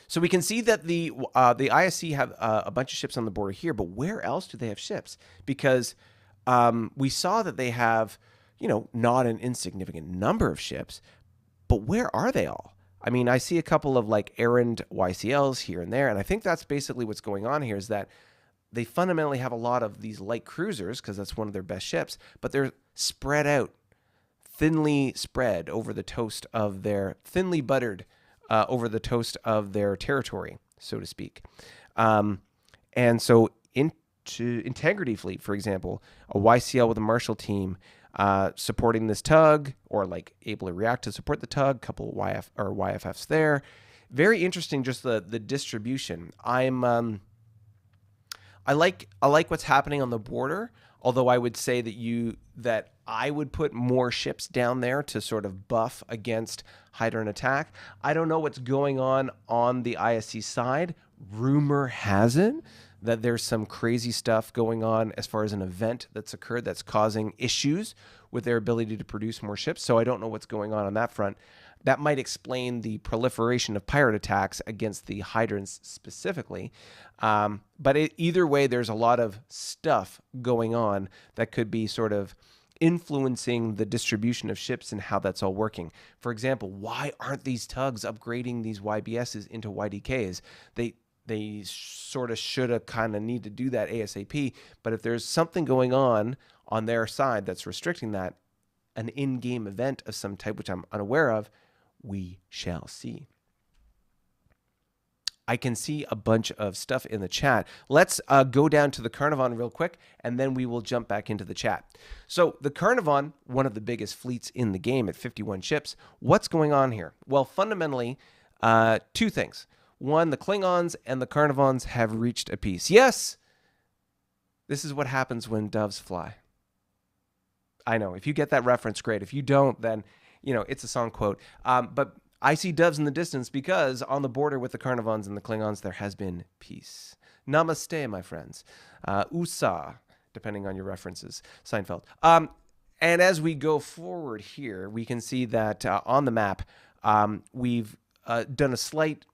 So we can see that the ISC have a bunch of ships on the border here, but where else do they have ships? Because we saw that they have, not an insignificant number of ships, but where are they all? I mean, I see a couple of like errand YCLs here and there, and I think that's basically what's going on here is that they fundamentally have a lot of these light cruisers because that's one of their best ships, but they're spread out, thinly spread over the toast of their, thinly buttered over the toast of their territory, so to speak. And so into Integrity Fleet, for example, a YCL with a Marshall team supporting this tug or like able to react to support the tug, couple of YFFs there. Very interesting, just the distribution. I like what's happening on the border, although I would say that I would put more ships down there to sort of buff against Hydrant attack. I don't know what's going on the ISC side. Rumor has it that there's some crazy stuff going on as far as an event that's occurred that's causing issues with their ability to produce more ships. So I don't know what's going on that front. That might explain the proliferation of pirate attacks against the Hydrants specifically. But either way, there's a lot of stuff going on that could be sort of influencing the distribution of ships and how that's all working. For example, why aren't these tugs upgrading these YBSs into YDKs? They sort of should have kind of need to do that ASAP. But if there's something going on their side that's restricting that, an in-game event of some type, which I'm unaware of, we shall see. I can see a bunch of stuff in the chat. Let's go down to the Carnival real quick, and then we will jump back into the chat. So the Carnival, one of the biggest fleets in the game at 51 ships. What's going on here? Well, fundamentally, 2 things. One, the Klingons and the Carnivons have reached a peace. Yes, this is what happens when doves fly. I know, if you get that reference, great. If you don't, then, it's a song quote. But I see doves in the distance because on the border with the Carnivons and the Klingons, there has been peace. Namaste, my friends. USA, depending on your references. Seinfeld. And as we go forward here, we can see that on the map, we've done a slight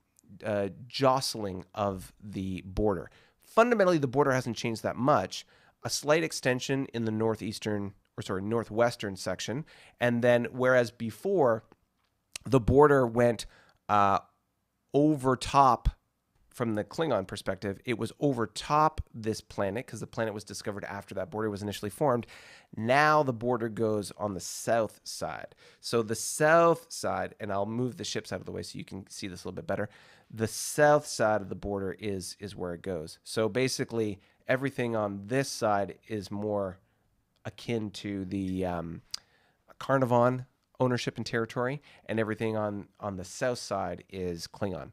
jostling of the border. Fundamentally, the border hasn't changed that much. A slight extension in the northwestern section, and then whereas before the border went over top from the Klingon perspective, it was over top this planet because the planet was discovered after that border was initially formed. Now the border goes on the south side. So the south side, and I'll move the ships out of the way so you can see this a little bit better. The south side of the border is where it goes. So basically everything on this side is more akin to the Carnival ownership and territory, and everything on the south side is Klingon.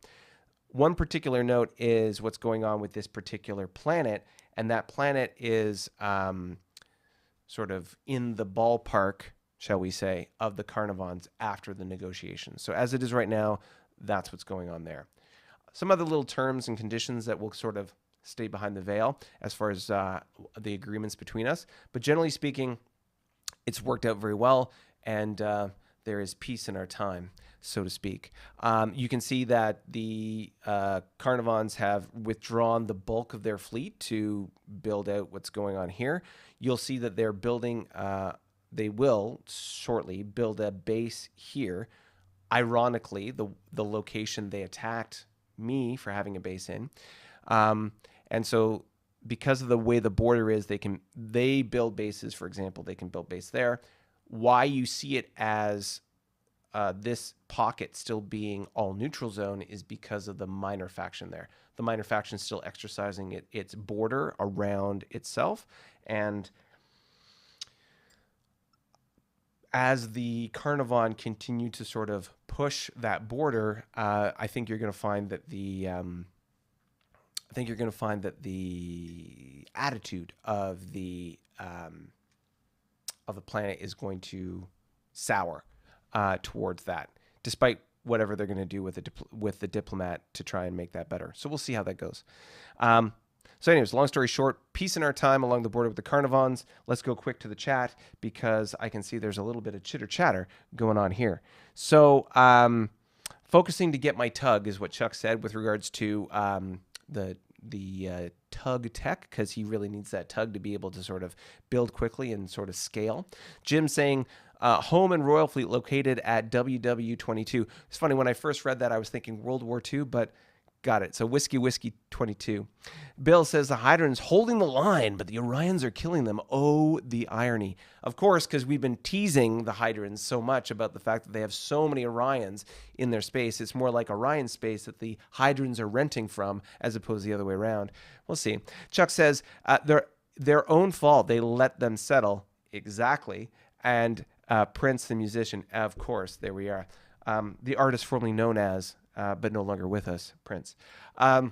One particular note is what's going on with this particular planet, and that planet is sort of in the ballpark, shall we say, of the Carnivons after the negotiations. So as it is right now, that's what's going on there. Some other little terms and conditions that will sort of stay behind the veil as far as the agreements between us. But generally speaking, it's worked out very well, and there is peace in our time, so to speak. You can see that the Carnivons have withdrawn the bulk of their fleet to build out what's going on here. You'll see that they're building, they will shortly build a base here. Ironically, the location they attacked me for having a base in. And so because of the way the border is, they build bases. For example, they can build base there. Why you see it as this pocket still being all neutral zone is because of the minor faction there. The minor faction is still exercising its border around itself. And as the Carnival continue to sort of push that border, I think you're going to find that the attitude of the planet is going to sour towards that, despite whatever they're going to do with the diplomat to try and make that better. So we'll see how that goes. So anyways, long story short, peace in our time along the border with the Carnivons. Let's go quick to the chat because I can see there's a little bit of chitter chatter going on here. So focusing to get my tug is what Chuck said with regards to the tug tech, because he really needs that tug to be able to sort of build quickly and sort of scale. Jim saying home and Royal Fleet located at WW22. It's funny, when I first read that I was thinking World War II, but got it. So Whiskey 22. Bill says the Hydrants holding the line, but the Orions are killing them. Oh, the irony. Of course, because we've been teasing the Hydrants so much about the fact that they have so many Orions in their space. It's more like Orion space that the Hydrants are renting from as opposed to the other way around. We'll see. Chuck says their own fault. They let them settle. Exactly. And Prince, the musician, of course, there we are. The artist formerly known as but no longer with us, Prince. All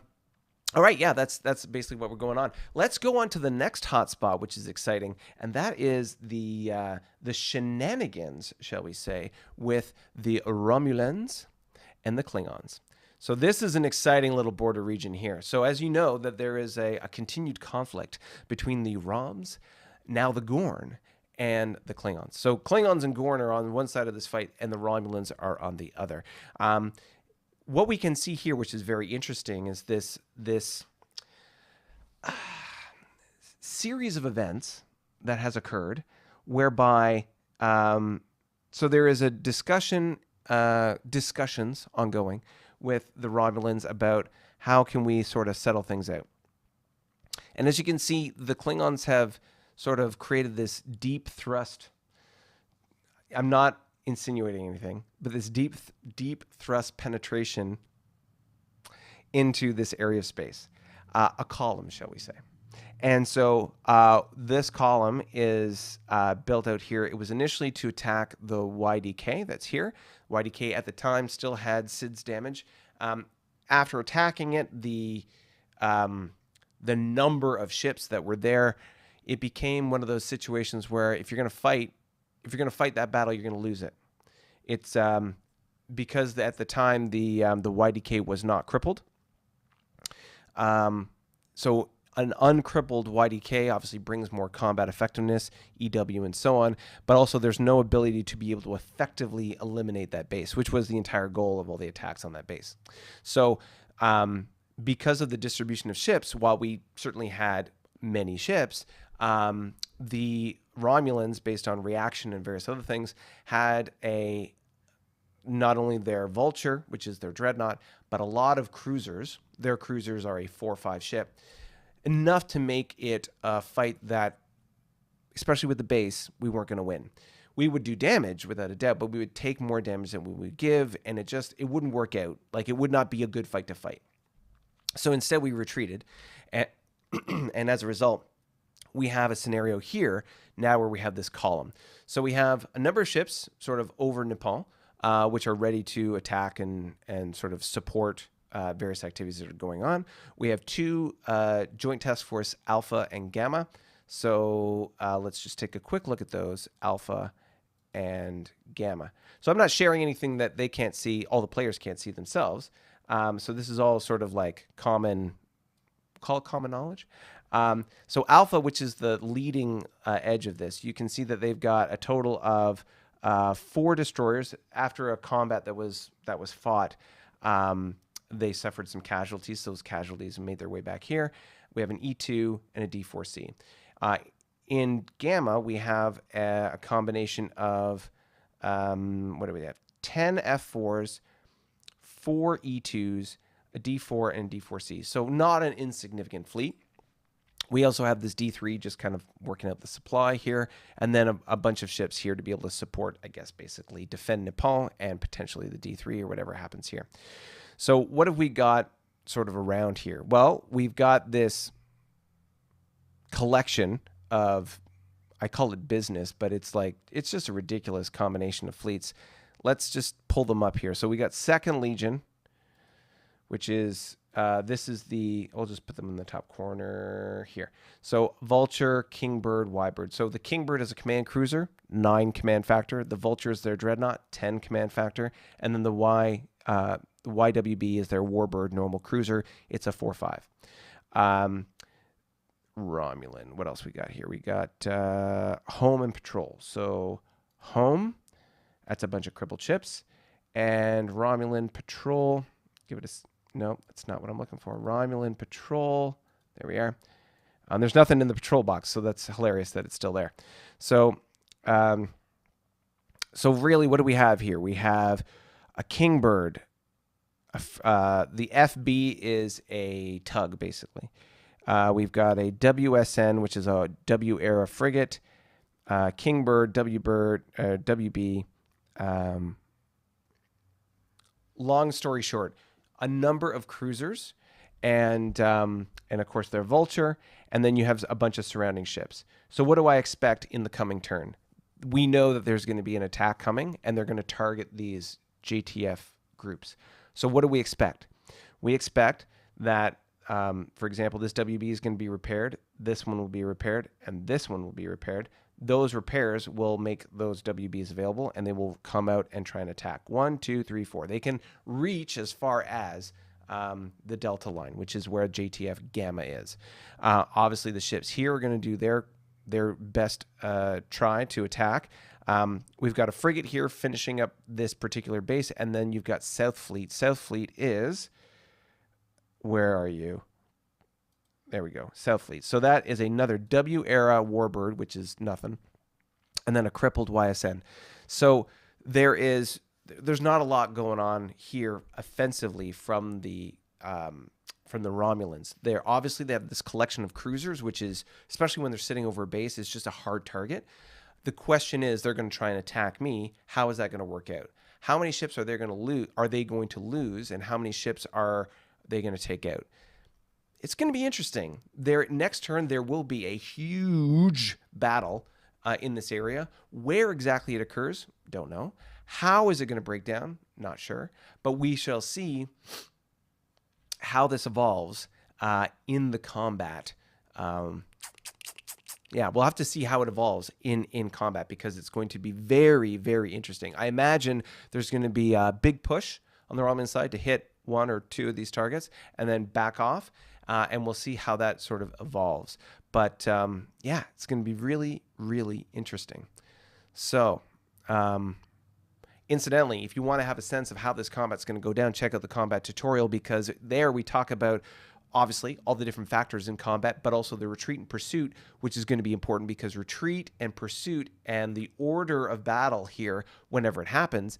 right, yeah, that's basically what we're going on. Let's go on to the next hotspot, which is exciting, and that is the shenanigans, shall we say, with the Romulans and the Klingons. So this is an exciting little border region here. So as you know, that there is a continued conflict between the Roms, now the Gorn, and the Klingons. So Klingons and Gorn are on one side of this fight, and the Romulans are on the other. What we can see here, which is very interesting, is this series of events that has occurred, whereby so there is a discussions ongoing with the Romulans about how can we sort of settle things out. And as you can see, the Klingons have sort of created this deep thrust. I'm not insinuating anything, but this deep thrust penetration into this area of space, a column, shall we say. And so this column is built out here. It was initially to attack the YDK that's here. YDK at the time still had SIDS damage. After attacking it, the number of ships that were there, it became one of those situations where if you're going to fight that battle, you're going to lose it. It's because at the time the YDK was not crippled. So an uncrippled YDK obviously brings more combat effectiveness, EW, and so on. But also there's no ability to be able to effectively eliminate that base, which was the entire goal of all the attacks on that base. So because of the distribution of ships, while we certainly had many ships, the Romulans, based on reaction and various other things, had not only their Vulture, which is their dreadnought, but a lot of cruisers. Their cruisers are a 4 or 5 ship, enough to make it a fight that, especially with the base, we weren't going to win. We would do damage without a doubt, but we would take more damage than we would give, and it wouldn't work out. Like, it would not be a good fight to fight. So instead, we retreated, and as a result, we have a scenario here now where we have this column. So we have a number of ships sort of over Nepal, which are ready to attack and sort of support various activities that are going on. We have 2 Joint Task Force Alpha and Gamma. So let's just take a quick look at those, Alpha and Gamma. So I'm not sharing anything that they can't see, all the players can't see themselves. So this is all sort of like common knowledge. So Alpha, which is the leading edge of this, you can see that they've got a total of 4 destroyers. After a combat that was fought, they suffered some casualties. Those casualties made their way back here. We have an E2 and a D4C. In Gamma, we have a combination of, what do we have? 10 F4s, 4 E2s, a D4, and a D4C. So not an insignificant fleet. We also have this D3 just kind of working out the supply here, and then a bunch of ships here to be able to support, I guess, basically defend Nepal and potentially the D3 or whatever happens here. So what have we got sort of around here? Well, we've got this collection of, I call it business, but it's just a ridiculous combination of fleets. Let's just pull them up here. So we got 2nd Legion, which is, this is I'll just put them in the top corner here. So Vulture, Kingbird, Ybird. So the Kingbird is a command cruiser, 9 command factor. The Vulture is their dreadnought, 10 command factor. And then the YWB is their Warbird normal cruiser. It's a 4/5. Romulan. What else we got here? We got Home and Patrol. So Home, that's a bunch of crippled ships. And Romulan Patrol, give it a... No, that's not what I'm looking for. Romulan Patrol. There we are. There's nothing in the patrol box, so that's hilarious that it's still there. So, so really, what do we have here? We have a Kingbird. The FB is a tug, basically. We've got a WSN, which is a W-era frigate. Kingbird, WB. Long story short, a number of cruisers, and of course their Vulture, and then you have a bunch of surrounding ships. So what do I expect in the coming turn? We know that there's going to be an attack coming, and they're going to target these JTF groups. So what do we expect? We expect that, for example, this WB is going to be repaired, this one will be repaired, and this one will be repaired. Those repairs will make those WBs available, and they will come out and try and attack. 1, 2, 3, 4. They can reach as far as the Delta line, which is where JTF Gamma is. Obviously, the ships here are going to do their best try to attack. We've got a frigate here finishing up this particular base, and then you've got South Fleet. South Fleet is... Where are you? There we go. South Fleet. So that is another W-era Warbird, which is nothing. And then a crippled YSN. So there's not a lot going on here offensively from the Romulans. They have this collection of cruisers, which is, especially when they're sitting over a base, is just a hard target. The question is, they're going to try and attack me. How is that going to work out? How many ships are they going to lose? And how many ships are they going to take out? It's going to be interesting. Next turn, there will be a huge battle in this area. Where exactly it occurs, don't know. How is it going to break down? Not sure. But we shall see how this evolves in the combat. Yeah, we'll have to see how it evolves in combat, because it's going to be very, very interesting. I imagine there's going to be a big push on the Romulan side to hit 1 or 2 of these targets and then back off. And we'll see how that sort of evolves. But yeah, it's going to be really, really interesting. So, incidentally, if you want to have a sense of how this combat's going to go down, check out the combat tutorial, because there we talk about, obviously, all the different factors in combat, but also the retreat and pursuit, which is going to be important, because retreat and pursuit and the order of battle here, whenever it happens,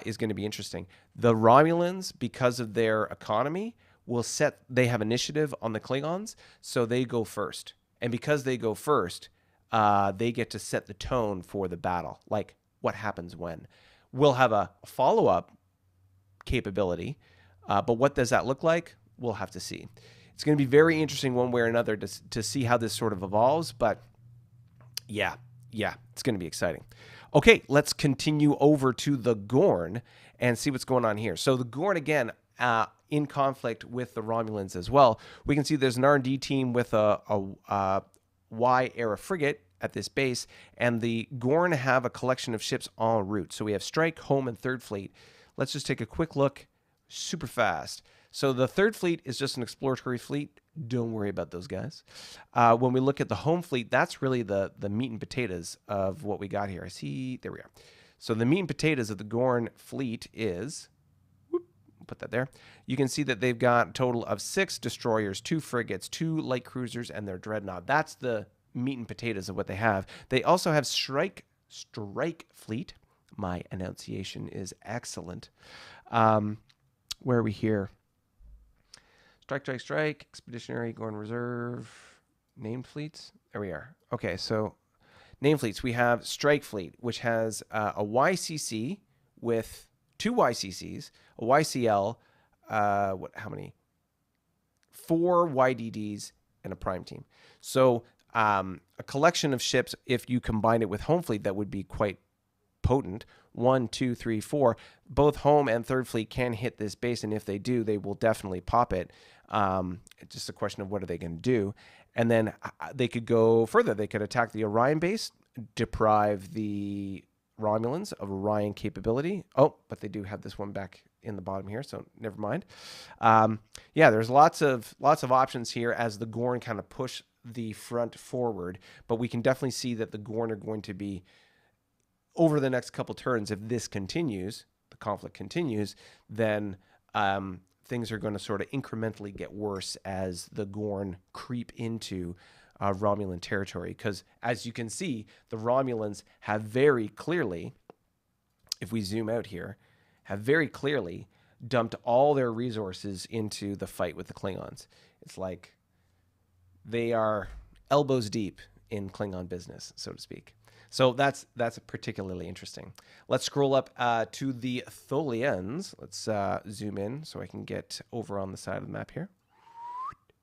is going to be interesting. The Romulans, because of their economy, they have initiative on the Klingons, so they go first. And because they go first, they get to set the tone for the battle, like what happens when. We'll have a follow-up capability, but what does that look like? We'll have to see. It's going to be very interesting one way or another to see how this sort of evolves, but yeah, it's going to be exciting. Okay, let's continue over to the Gorn and see what's going on here. So the Gorn, again, in conflict with the Romulans as well. We can see there's an R&D team with a Y-era frigate at this base, and the Gorn have a collection of ships en route. So we have Strike, Home, and Third Fleet. Let's just take a quick look super fast. So the Third Fleet is just an exploratory fleet. Don't worry about those guys. When we look at the Home Fleet, that's really the meat and potatoes of what we got here. I see, there we are. So the meat and potatoes of the Gorn fleet is... Put that there. You can see that they've got a total of 6 destroyers, 2 frigates, 2 light cruisers, and their dreadnought. That's the meat and potatoes of what they have. They also have Strike Fleet. My enunciation is excellent. Where are we here? Strike, Expeditionary, Gorn Reserve, named fleets. There we are. Okay, so named fleets. We have Strike Fleet, which has a YCC with 2 YCCs, a YCL, how many? 4 YDDs, and a prime team. So a collection of ships, if you combine it with Home Fleet, that would be quite potent. 1, 2, 3, 4. Both Home and Third Fleet can hit this base, and if they do, they will definitely pop it. It's just a question of what are they going to do. And then they could go further. They could attack the Orion base, deprive the Romulans of Orion capability. Oh, but they do have this one back in the bottom here, so never mind. Yeah, there's lots of options here as the Gorn kind of push the front forward, but we can definitely see that the Gorn are going to be, over the next couple turns, if this continues, the conflict continues, then things are going to sort of incrementally get worse as the Gorn creep into Romulan territory. Because as you can see, the Romulans have very clearly, if we zoom out here, have very clearly dumped all their resources into the fight with the Klingons. It's like they are elbows deep in Klingon business, so to speak. So that's particularly interesting. Let's scroll up to the Tholians. Let's zoom in so I can get over on the side of the map here.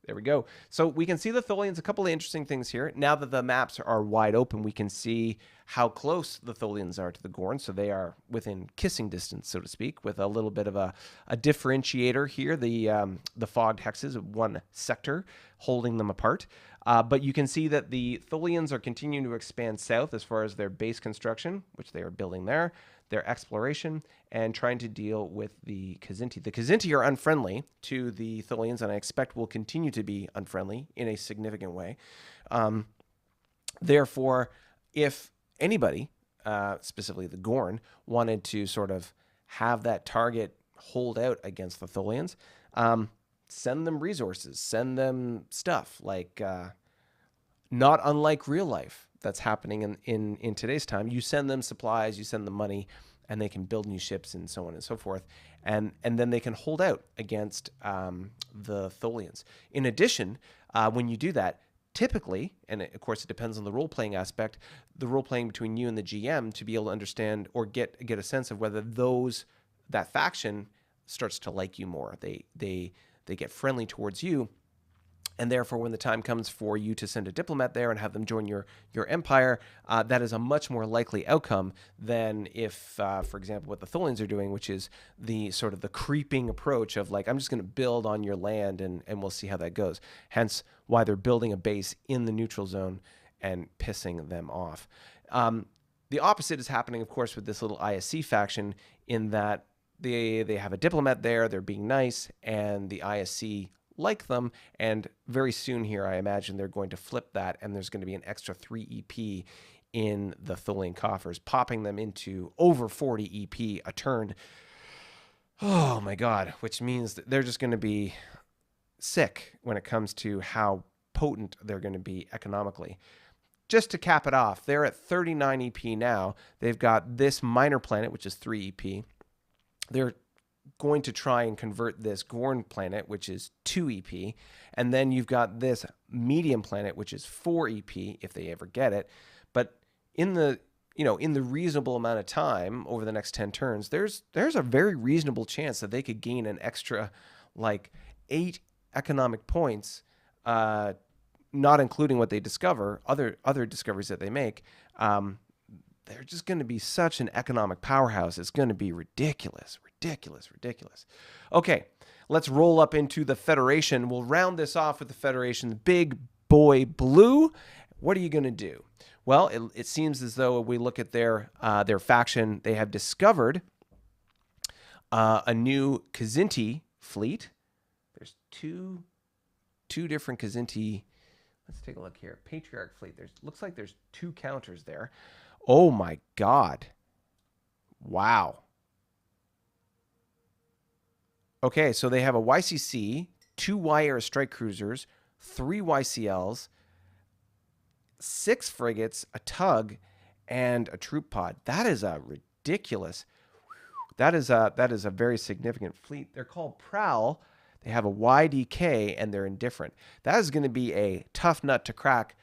There we go. So we can see the Tholians, a couple of interesting things here. Now that the maps are wide open, we can see how close the Tholians are to the Gorn. So they are within kissing distance, so to speak, with a little bit of a differentiator here. The fogged hexes of one sector holding them apart. But you can see that the Tholians are continuing to expand south as far as their base construction, which they are building there, their exploration, and trying to deal with the Kzinti. The Kzinti are unfriendly to the Tholians, and I expect will continue to be unfriendly in a significant way. Therefore, if anybody, specifically the Gorn, wanted to sort of have that target hold out against the Tholians, send them resources, send them stuff, like not unlike real life that's happening in today's time. You send them supplies, you send them money, and they can build new ships and so on and so forth. And then they can hold out against the Tholians. In addition, when you do that, typically, and of course it depends on the role-playing aspect, the role-playing between you and the GM to be able to understand or get a sense of whether that faction starts to like you more. They get friendly towards you. And therefore, when the time comes for you to send a diplomat there and have them join your empire, that is a much more likely outcome than if, for example, what the Tholians are doing, which is the sort of the creeping approach of like, I'm just going to build on your land and we'll see how that goes. Hence why they're building a base in the neutral zone and pissing them off. The opposite is happening, of course, with this little ISC faction in that they have a diplomat there, they're being nice, and the ISC like them, and very soon here I imagine they're going to flip that, and there's going to be an extra 3 EP in the Tholian coffers, popping them into over 40 EP a turn. Oh my god, which means that they're just going to be sick when it comes to how potent they're going to be economically. Just to cap it off, they're at 39 EP now. They've got this minor planet, which is 3 EP. They're going to try and convert this Gorn planet, which is 2 EP, and then you've got this medium planet, which is 4 EP, if they ever get it. But in the reasonable amount of time over the next 10 turns, there's a very reasonable chance that they could gain an extra like 8 economic points, not including what they discover, other discoveries that they make. They're just going to be such an economic powerhouse. It's going to be ridiculous. Okay, let's roll up into the Federation. We'll round this off with the Federation. The big boy blue. What are you going to do? Well, it seems as though we look at their faction, they have discovered a new Kzinti fleet. There's two different Kzinti. Let's take a look here. Patriarch fleet. Looks like there's 2 counters there. Oh my god. Wow. Okay, so they have a YCC, 2 Y-Air strike cruisers, 3 YCLs, 6 frigates, a tug, and a troop pod. That is a ridiculous. That is a very significant fleet. They're called Prowl. They have a YDK, and they're indifferent. That is going to be a tough nut to crack.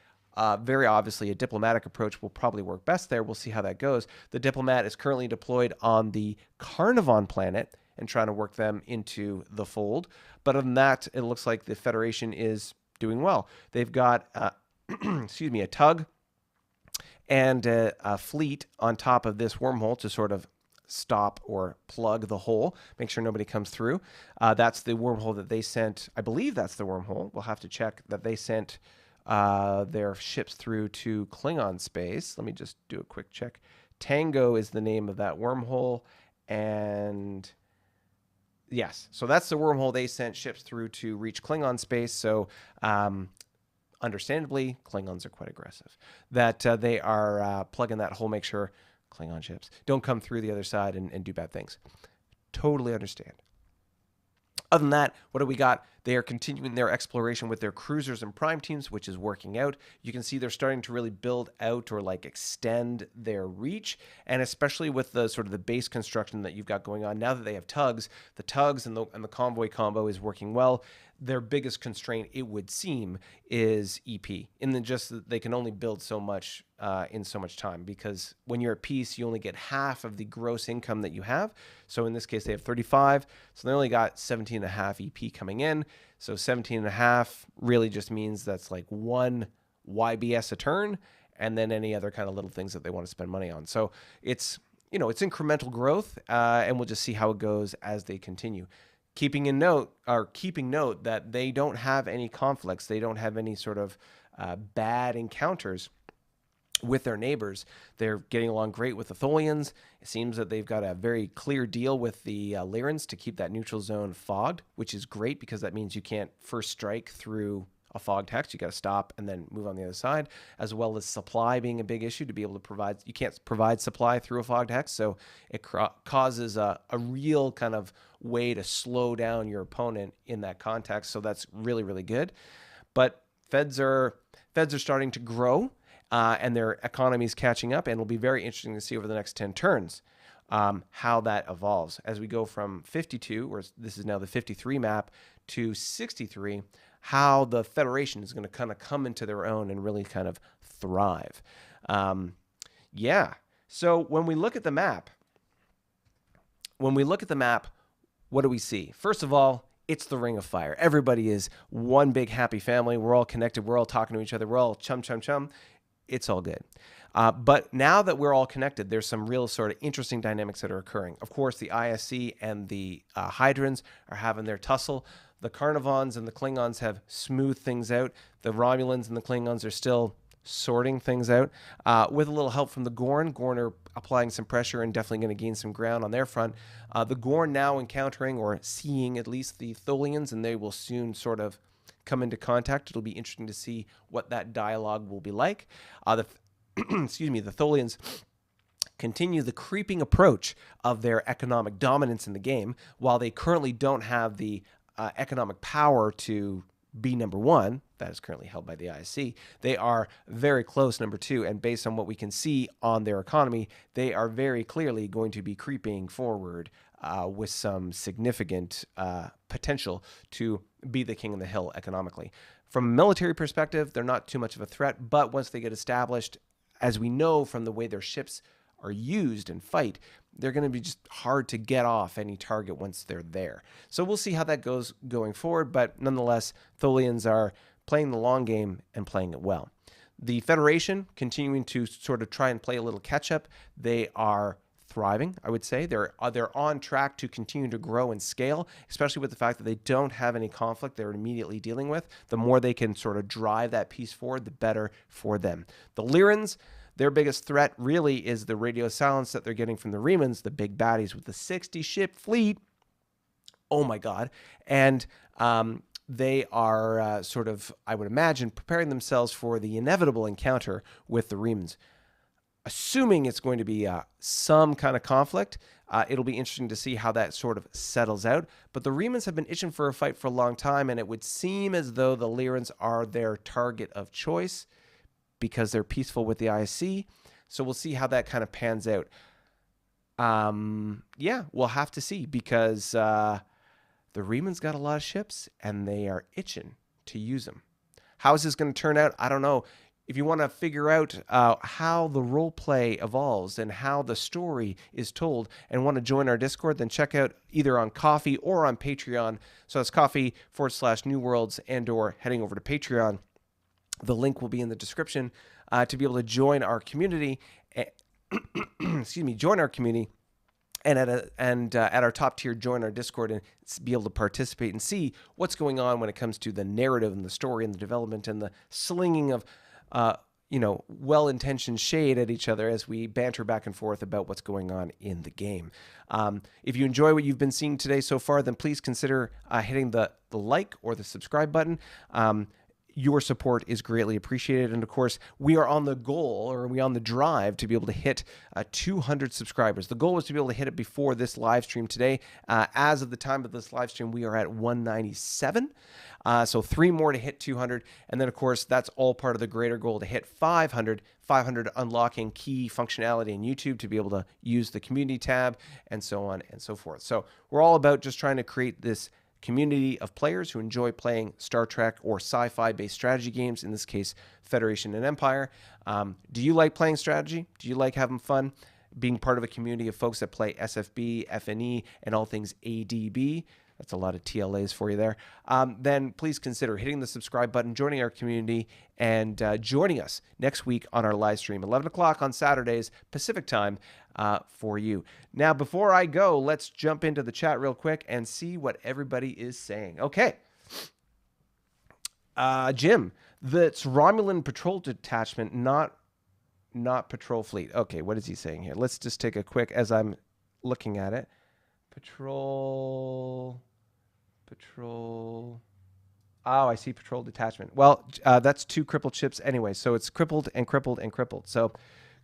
Very obviously, a diplomatic approach will probably work best there. We'll see how that goes. The diplomat is currently deployed on the Carnival planet and trying to work them into the fold. But other than that, it looks like the Federation is doing well. They've got excuse me, a tug and a fleet on top of this wormhole to sort of stop or plug the hole, make sure nobody comes through. That's the wormhole that they sent. I believe that's the wormhole. We'll have to check that they sent their ships through to Klingon space. Let me just do a quick check. Tango is the name of that wormhole. And yes, so that's the wormhole they sent ships through to reach Klingon space. So understandably, Klingons are quite aggressive. That they are plugging that hole, make sure Klingon ships don't come through the other side and do bad things. Totally understand. Other than that, what do we got? They are continuing their exploration with their cruisers and prime teams, which is working out. You can see they're starting to really build out or like extend their reach, and especially with the sort of the base construction that you've got going on now that they have tugs. The tugs and the convoy combo is working well. Their biggest constraint, it would seem, is EP. In the just that they can only build so much in so much time, because when you're at peace, you only get half of the gross income that you have. So in this case, they have 35. So they only got 17.5 EP coming in. So 17.5 really just means that's like one YBS a turn, and then any other kind of little things that they want to spend money on. So it's, you know, it's incremental growth, and we'll just see how it goes as they continue. Keeping note that they don't have any conflicts. They don't have any sort of bad encounters with their neighbors. They're getting along great with the Tholians. It seems that they've got a very clear deal with the Lyrans to keep that neutral zone fogged, which is great because that means you can't first strike through a fogged hex. You got to stop and then move on the other side, as well as supply being a big issue to be able to provide. You can't provide supply through a fogged hex, so it causes a real kind of way to slow down your opponent in that context. So that's really, really good. But feds are starting to grow, and their economy is catching up, and it'll be very interesting to see over the next 10 turns how that evolves as we go from 52, or this is now the 53 map, to 63. How the Federation is going to kind of come into their own and really kind of thrive. Yeah. So when we look at the map, what do we see? First of all, it's the Ring of Fire. Everybody is one big happy family. We're all connected. We're all talking to each other. We're all chum. It's all good. But now that we're all connected, there's some real sort of interesting dynamics that are occurring. Of course, the ISC and the Hydrants are having their tussle. The Carnivons and the Klingons have smoothed things out. The Romulans and the Klingons are still sorting things out. With a little help from the Gorn. Gorn are applying some pressure and definitely going to gain some ground on their front. The Gorn now encountering or seeing at least the Tholians, and they will soon sort of come into contact. It'll be interesting to see what that dialogue will be like. Excuse me, the Tholians continue the creeping approach of their economic dominance in the game, while they currently don't have the economic power to be number one. That is currently held by the ISC. They are very close number two, and based on what we can see on their economy, they are very clearly going to be creeping forward with some significant potential to be the king of the hill economically. From a military perspective, they're not too much of a threat, but once they get established, as we know from the way their ships are used and fight, they're going to be just hard to get off any target once they're there. So we'll see how that goes going forward, but nonetheless, Tholians are playing the long game and playing it well. The Federation continuing to sort of try and play a little catch-up. They are thriving, I would say. They're on track to continue to grow and scale, especially with the fact that they don't have any conflict they're immediately dealing with. The more they can sort of drive that piece forward, the better for them. The Lyrans, their biggest threat really is the radio silence that they're getting from the Remans, the big baddies with the 60-ship fleet. Oh my God. And they are sort of, I would imagine, preparing themselves for the inevitable encounter with the Remans. Assuming it's going to be some kind of conflict, it'll be interesting to see how that sort of settles out. But the Remans have been itching for a fight for a long time, and it would seem as though the Lyrans are their target of choice because they're peaceful with the ISC. So we'll see how that kind of pans out. Yeah, we'll have to see, because the Remans got a lot of ships and they are itching to use them. How is this going to turn out? I don't know. If you want to figure out how the role play evolves and how the story is told and want to join our Discord, then check out either on Coffee or on Patreon. So that's Coffee/New Worlds and/or heading over to Patreon. The link will be in the description to be able to join our community. Excuse me, join our community. And at our top tier, join our Discord and be able to participate and see what's going on when it comes to the narrative and the story and the development and the slinging of, well-intentioned shade at each other as we banter back and forth about what's going on in the game. If you enjoy what you've been seeing today so far, then please consider hitting the like or the subscribe button. Your support is greatly appreciated. And of course, we are on the goal, or we on the drive to be able to hit 200 subscribers. The goal was to be able to hit it before this live stream today. As of the time of this live stream, we are at 197. So 3 more to hit 200. And then, of course, that's all part of the greater goal to hit 500 unlocking key functionality in YouTube to be able to use the community tab and so on and so forth. So we're all about just trying to create this community of players who enjoy playing Star Trek or sci-fi based strategy games, in this case, Federation and Empire. Do you like playing strategy? Do you like having fun? Being part of a community of folks that play SFB, FNE, and all things ADB? That's a lot of TLAs for you there. Then please consider hitting the subscribe button, joining our community, and joining us next week on our live stream, 11 o'clock on Saturdays, Pacific time, for you. Now, before I go, let's jump into the chat real quick and see what everybody is saying. Okay. Jim, that's Romulan patrol detachment, not patrol fleet. Okay, what is he saying here? Let's just take a quick, as I'm looking at it. Patrol. Oh, I see patrol detachment. Well, that's 2 crippled ships anyway. So it's crippled and crippled and crippled. So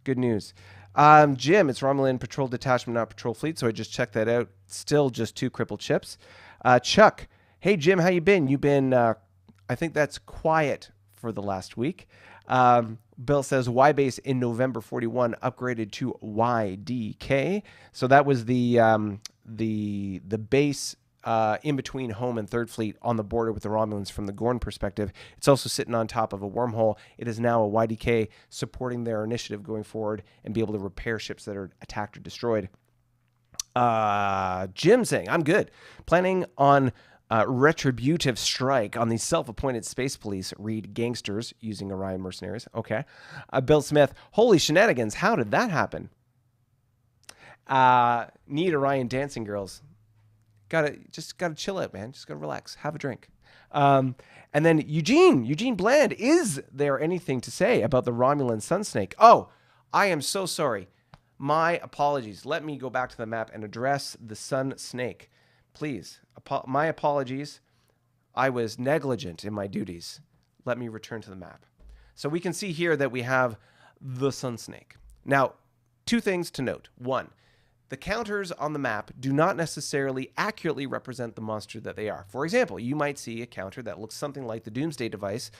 good news. Jim, it's Romulan patrol detachment, not patrol fleet. So I just checked that out. Still just 2 crippled ships. Chuck, hey, Jim, how you been? You've been, I think that's quiet for the last week. Bill says Y-base in November 41 upgraded to YDK. So that was the base in between home and third fleet on the border with the Romulans from the Gorn perspective. It's also sitting on top of a wormhole. It is now a YDK supporting their initiative going forward and be able to repair ships that are attacked or destroyed. Jim saying, I'm good. Planning on retributive strike on the self-appointed space police, read gangsters using Orion mercenaries. Okay. Bill Smith, holy shenanigans. How did that happen? Need Orion dancing girls. Gotta chill out, man. Just gotta relax. Have a drink. And then Eugene Bland, is there anything to say about the Romulan sun snake? Oh, I am so sorry. My apologies. Let me go back to the map and address the sun snake. Please, my apologies. I was negligent in my duties. Let me return to the map. So we can see here that we have the sun snake. Now, 2 things to note. 1, the counters on the map do not necessarily accurately represent the monster that they are. For example, you might see a counter that looks something like the Doomsday device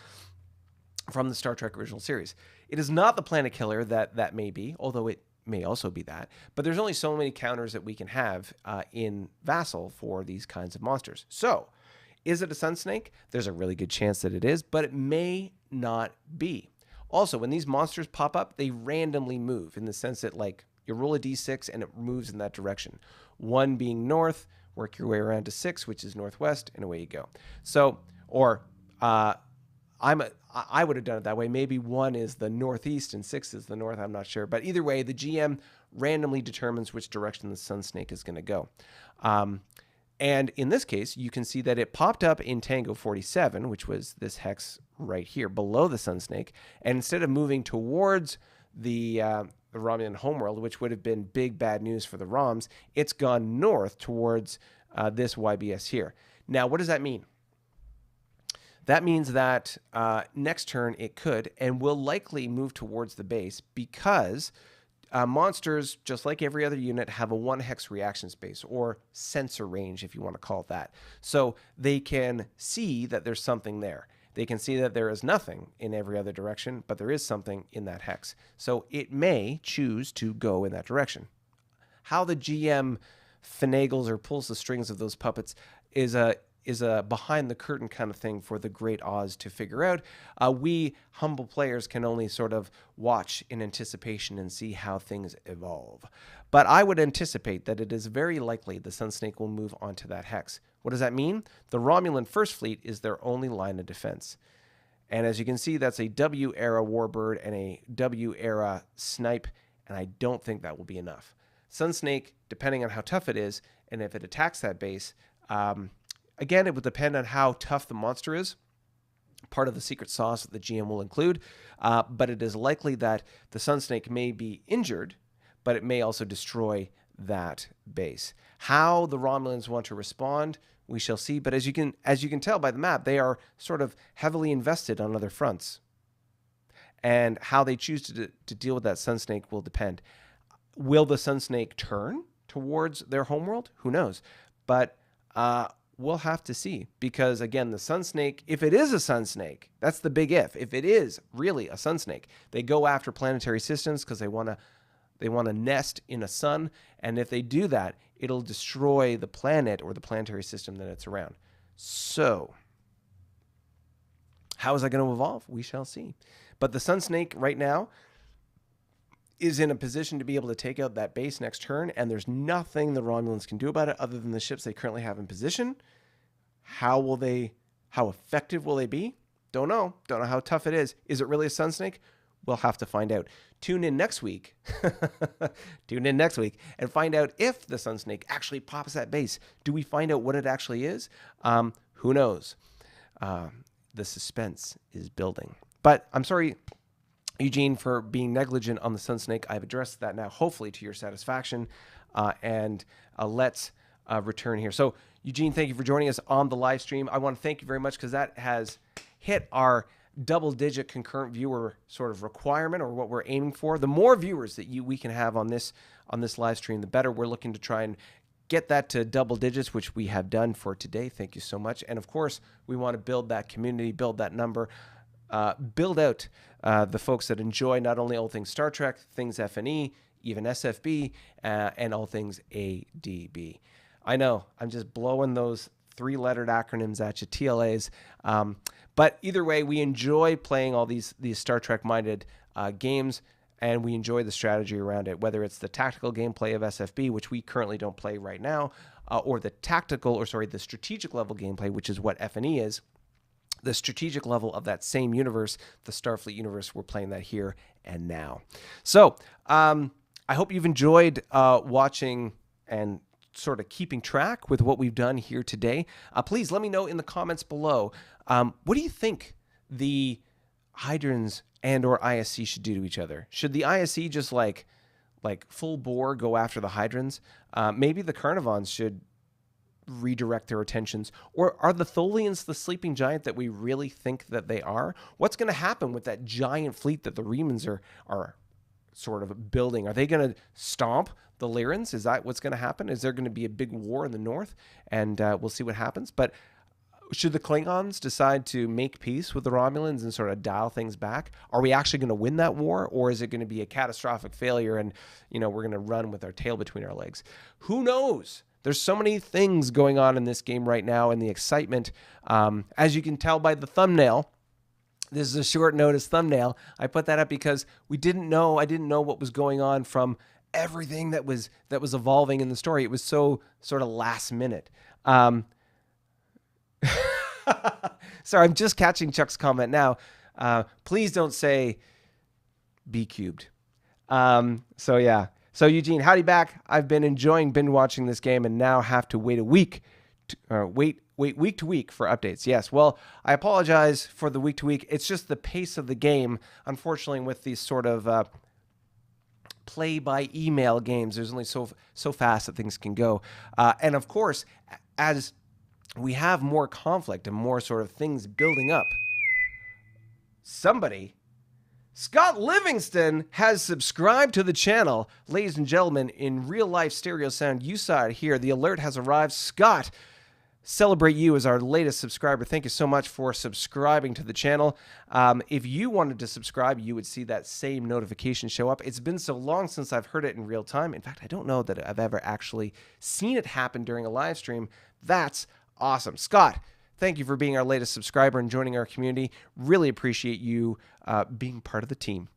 from the Star Trek original series. It is not the Planet Killer that may be, although it may also be that, but there's only so many counters that we can have in Vassal for these kinds of monsters. So, is it a sun snake? There's a really good chance that it is, but it may not be. Also, when these monsters pop up, they randomly move in the sense that, like, you roll a d6 and it moves in that direction. 1 being north, work your way around to 6, which is northwest, and away you go. So, or I would have done it that way. Maybe 1 is the northeast and 6 is the north. I'm not sure. But either way, the GM randomly determines which direction the sun snake is going to go. And in this case, you can see that it popped up in Tango 47, which was this hex right here below the sun snake. And instead of moving towards the Romulan homeworld, which would have been big bad news for the ROMs, it's gone north towards this YBS here. Now, what does that mean? That means that next turn it could and will likely move towards the base because monsters, just like every other unit, have a 1 hex reaction space or sensor range, if you want to call it that. So they can see that there's something there. They can see that there is nothing in every other direction, but there is something in that hex. So it may choose to go in that direction. How the GM finagles or pulls the strings of those puppets is a behind the curtain kind of thing for the great Oz to figure out. We humble players can only sort of watch in anticipation and see how things evolve. But I would anticipate that it is very likely the Sun Snake will move onto that hex. What does that mean? The Romulan First Fleet is their only line of defense. And as you can see, that's a W era Warbird and a W era Snipe, and I don't think that will be enough. Sun Snake, depending on how tough it is, and if it attacks that base, again, it would depend on how tough the monster is. Part of the secret sauce that the GM will include, but it is likely that the Sun Snake may be injured, but it may also destroy that base. How the Romulans want to respond, we shall see. But as you can tell by the map, they are sort of heavily invested on other fronts, and how they choose to deal with that Sun Snake will depend. Will the Sun Snake turn towards their homeworld? Who knows? But we'll have to see, because again, the Sun Snake, if it is a Sun Snake, that's the big if. If it is really a Sun Snake, they go after planetary systems because they want to nest in a sun, and if they do that, it'll destroy the planet or the planetary system that it's around. So, how is that going to evolve? We shall see. But the Sun Snake right now is in a position to be able to take out that base next turn, and there's nothing the Romulans can do about it other than the ships they currently have in position. How effective will they be? Don't know. Don't know how tough it is. Is it really a Sun Snake? We'll have to find out. Tune in next week. Tune in next week and find out if the Sun Snake actually pops that base. Do we find out what it actually is? Who knows? The suspense is building. But I'm sorry, Eugene, for being negligent on the Sun Snake. I've addressed that now, hopefully to your satisfaction. And let's return here. So, Eugene, thank you for joining us on the live stream. I want to thank you very much, because that has hit our double-digit concurrent viewer sort of requirement, or what we're aiming for. The more viewers that we can have on this live stream, the better. We're looking to try and get that to double digits, which we have done for today. Thank you so much. And of course, we want to build that community, build that number, build out the folks that enjoy not only all things Star Trek, things FNE, even SFB, and all things ADB. I know, I'm just blowing those three-lettered acronyms at you, TLAs. But either way, we enjoy playing all these Star Trek-minded games, and we enjoy the strategy around it, whether it's the tactical gameplay of SFB, which we currently don't play right now, or the strategic level gameplay, which is what FNE is. The strategic level of that same universe, the Starfleet universe, we're playing that here and now. So I hope you've enjoyed watching and sort of keeping track with what we've done here today. Please let me know in the comments below, what do you think the Hydrants and or ISC should do to each other? Should the ISC just like full bore go after the Hydrants? Maybe the Carnivons should redirect their attentions, or are the Tholians the sleeping giant that we really think that they are? What's going to happen with that giant fleet that the Remans are sort of building? Are they going to stomp the Lyrans? Is that what's going to happen? Is there going to be a big war in the north? And we'll see what happens. But should the Klingons decide to make peace with the Romulans and sort of dial things back? Are we actually going to win that war, or is it going to be a catastrophic failure and, we're going to run with our tail between our legs? Who knows? There's so many things going on in this game right now, and the excitement, as you can tell by the thumbnail. This is a short notice thumbnail. I put that up because I didn't know what was going on from everything that was evolving in the story. It was so sort of last minute. Sorry, I'm just catching Chuck's comment now. Please don't say B cubed. So yeah. So Eugene, howdy back. I've been enjoying binge watching this game and now have to wait a week, wait week to week for updates. Yes, well, I apologize for the week to week. It's just the pace of the game. Unfortunately, with these sort of play by email games, there's only so fast that things can go. And of course, as we have more conflict and more sort of things building up, Scott Livingston has subscribed to the channel. Ladies and gentlemen, in real life stereo sound, you saw it here. The alert has arrived. Scott, celebrate you as our latest subscriber. Thank you so much for subscribing to the channel. If you wanted to subscribe, you would see that same notification show up. It's been so long since I've heard it in real time. In fact, I don't know that I've ever actually seen it happen during a live stream. That's awesome. Scott, thank you for being our latest subscriber and joining our community. Really appreciate you being part of the team.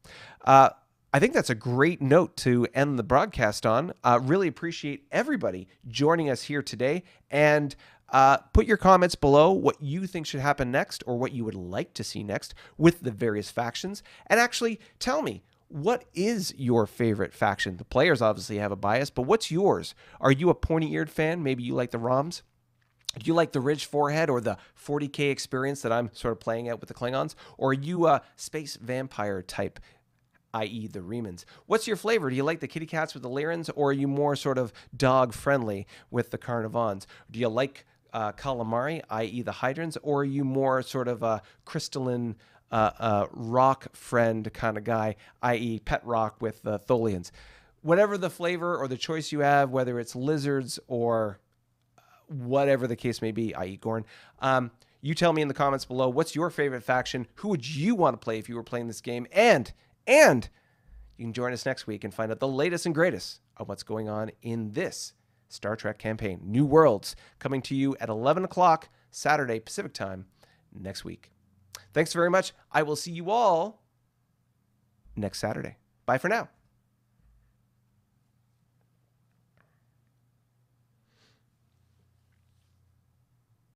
I think that's a great note to end the broadcast on. Really appreciate everybody joining us here today. And Put your comments below what you think should happen next or what you would like to see next with the various factions. And actually tell me, what is your favorite faction? The players obviously have a bias, but what's yours? Are you a pointy-eared fan? Maybe you like the ROMs? Do you like the ridged forehead or the 40k experience that I'm sort of playing out with the Klingons? Or are you a space vampire type, i.e. the Remans? What's your flavor? Do you like the kitty cats with the Lyrans, or are you more sort of dog-friendly with the Carnivons? Do you like calamari, i.e. the Hydrants, or are you more sort of a crystalline rock friend kind of guy, i.e. pet rock with the Tholians? Whatever the flavor or the choice you have, whether it's lizards or whatever the case may be, i.e. Gorn, you tell me in the comments below, what's your favorite faction? Who would you want to play if you were playing this game? And you can join us next week and find out the latest and greatest of what's going on in this Star Trek campaign. New Worlds, coming to you at 11 o'clock Saturday Pacific time next week. Thanks very much. I will see you all next Saturday. Bye for now.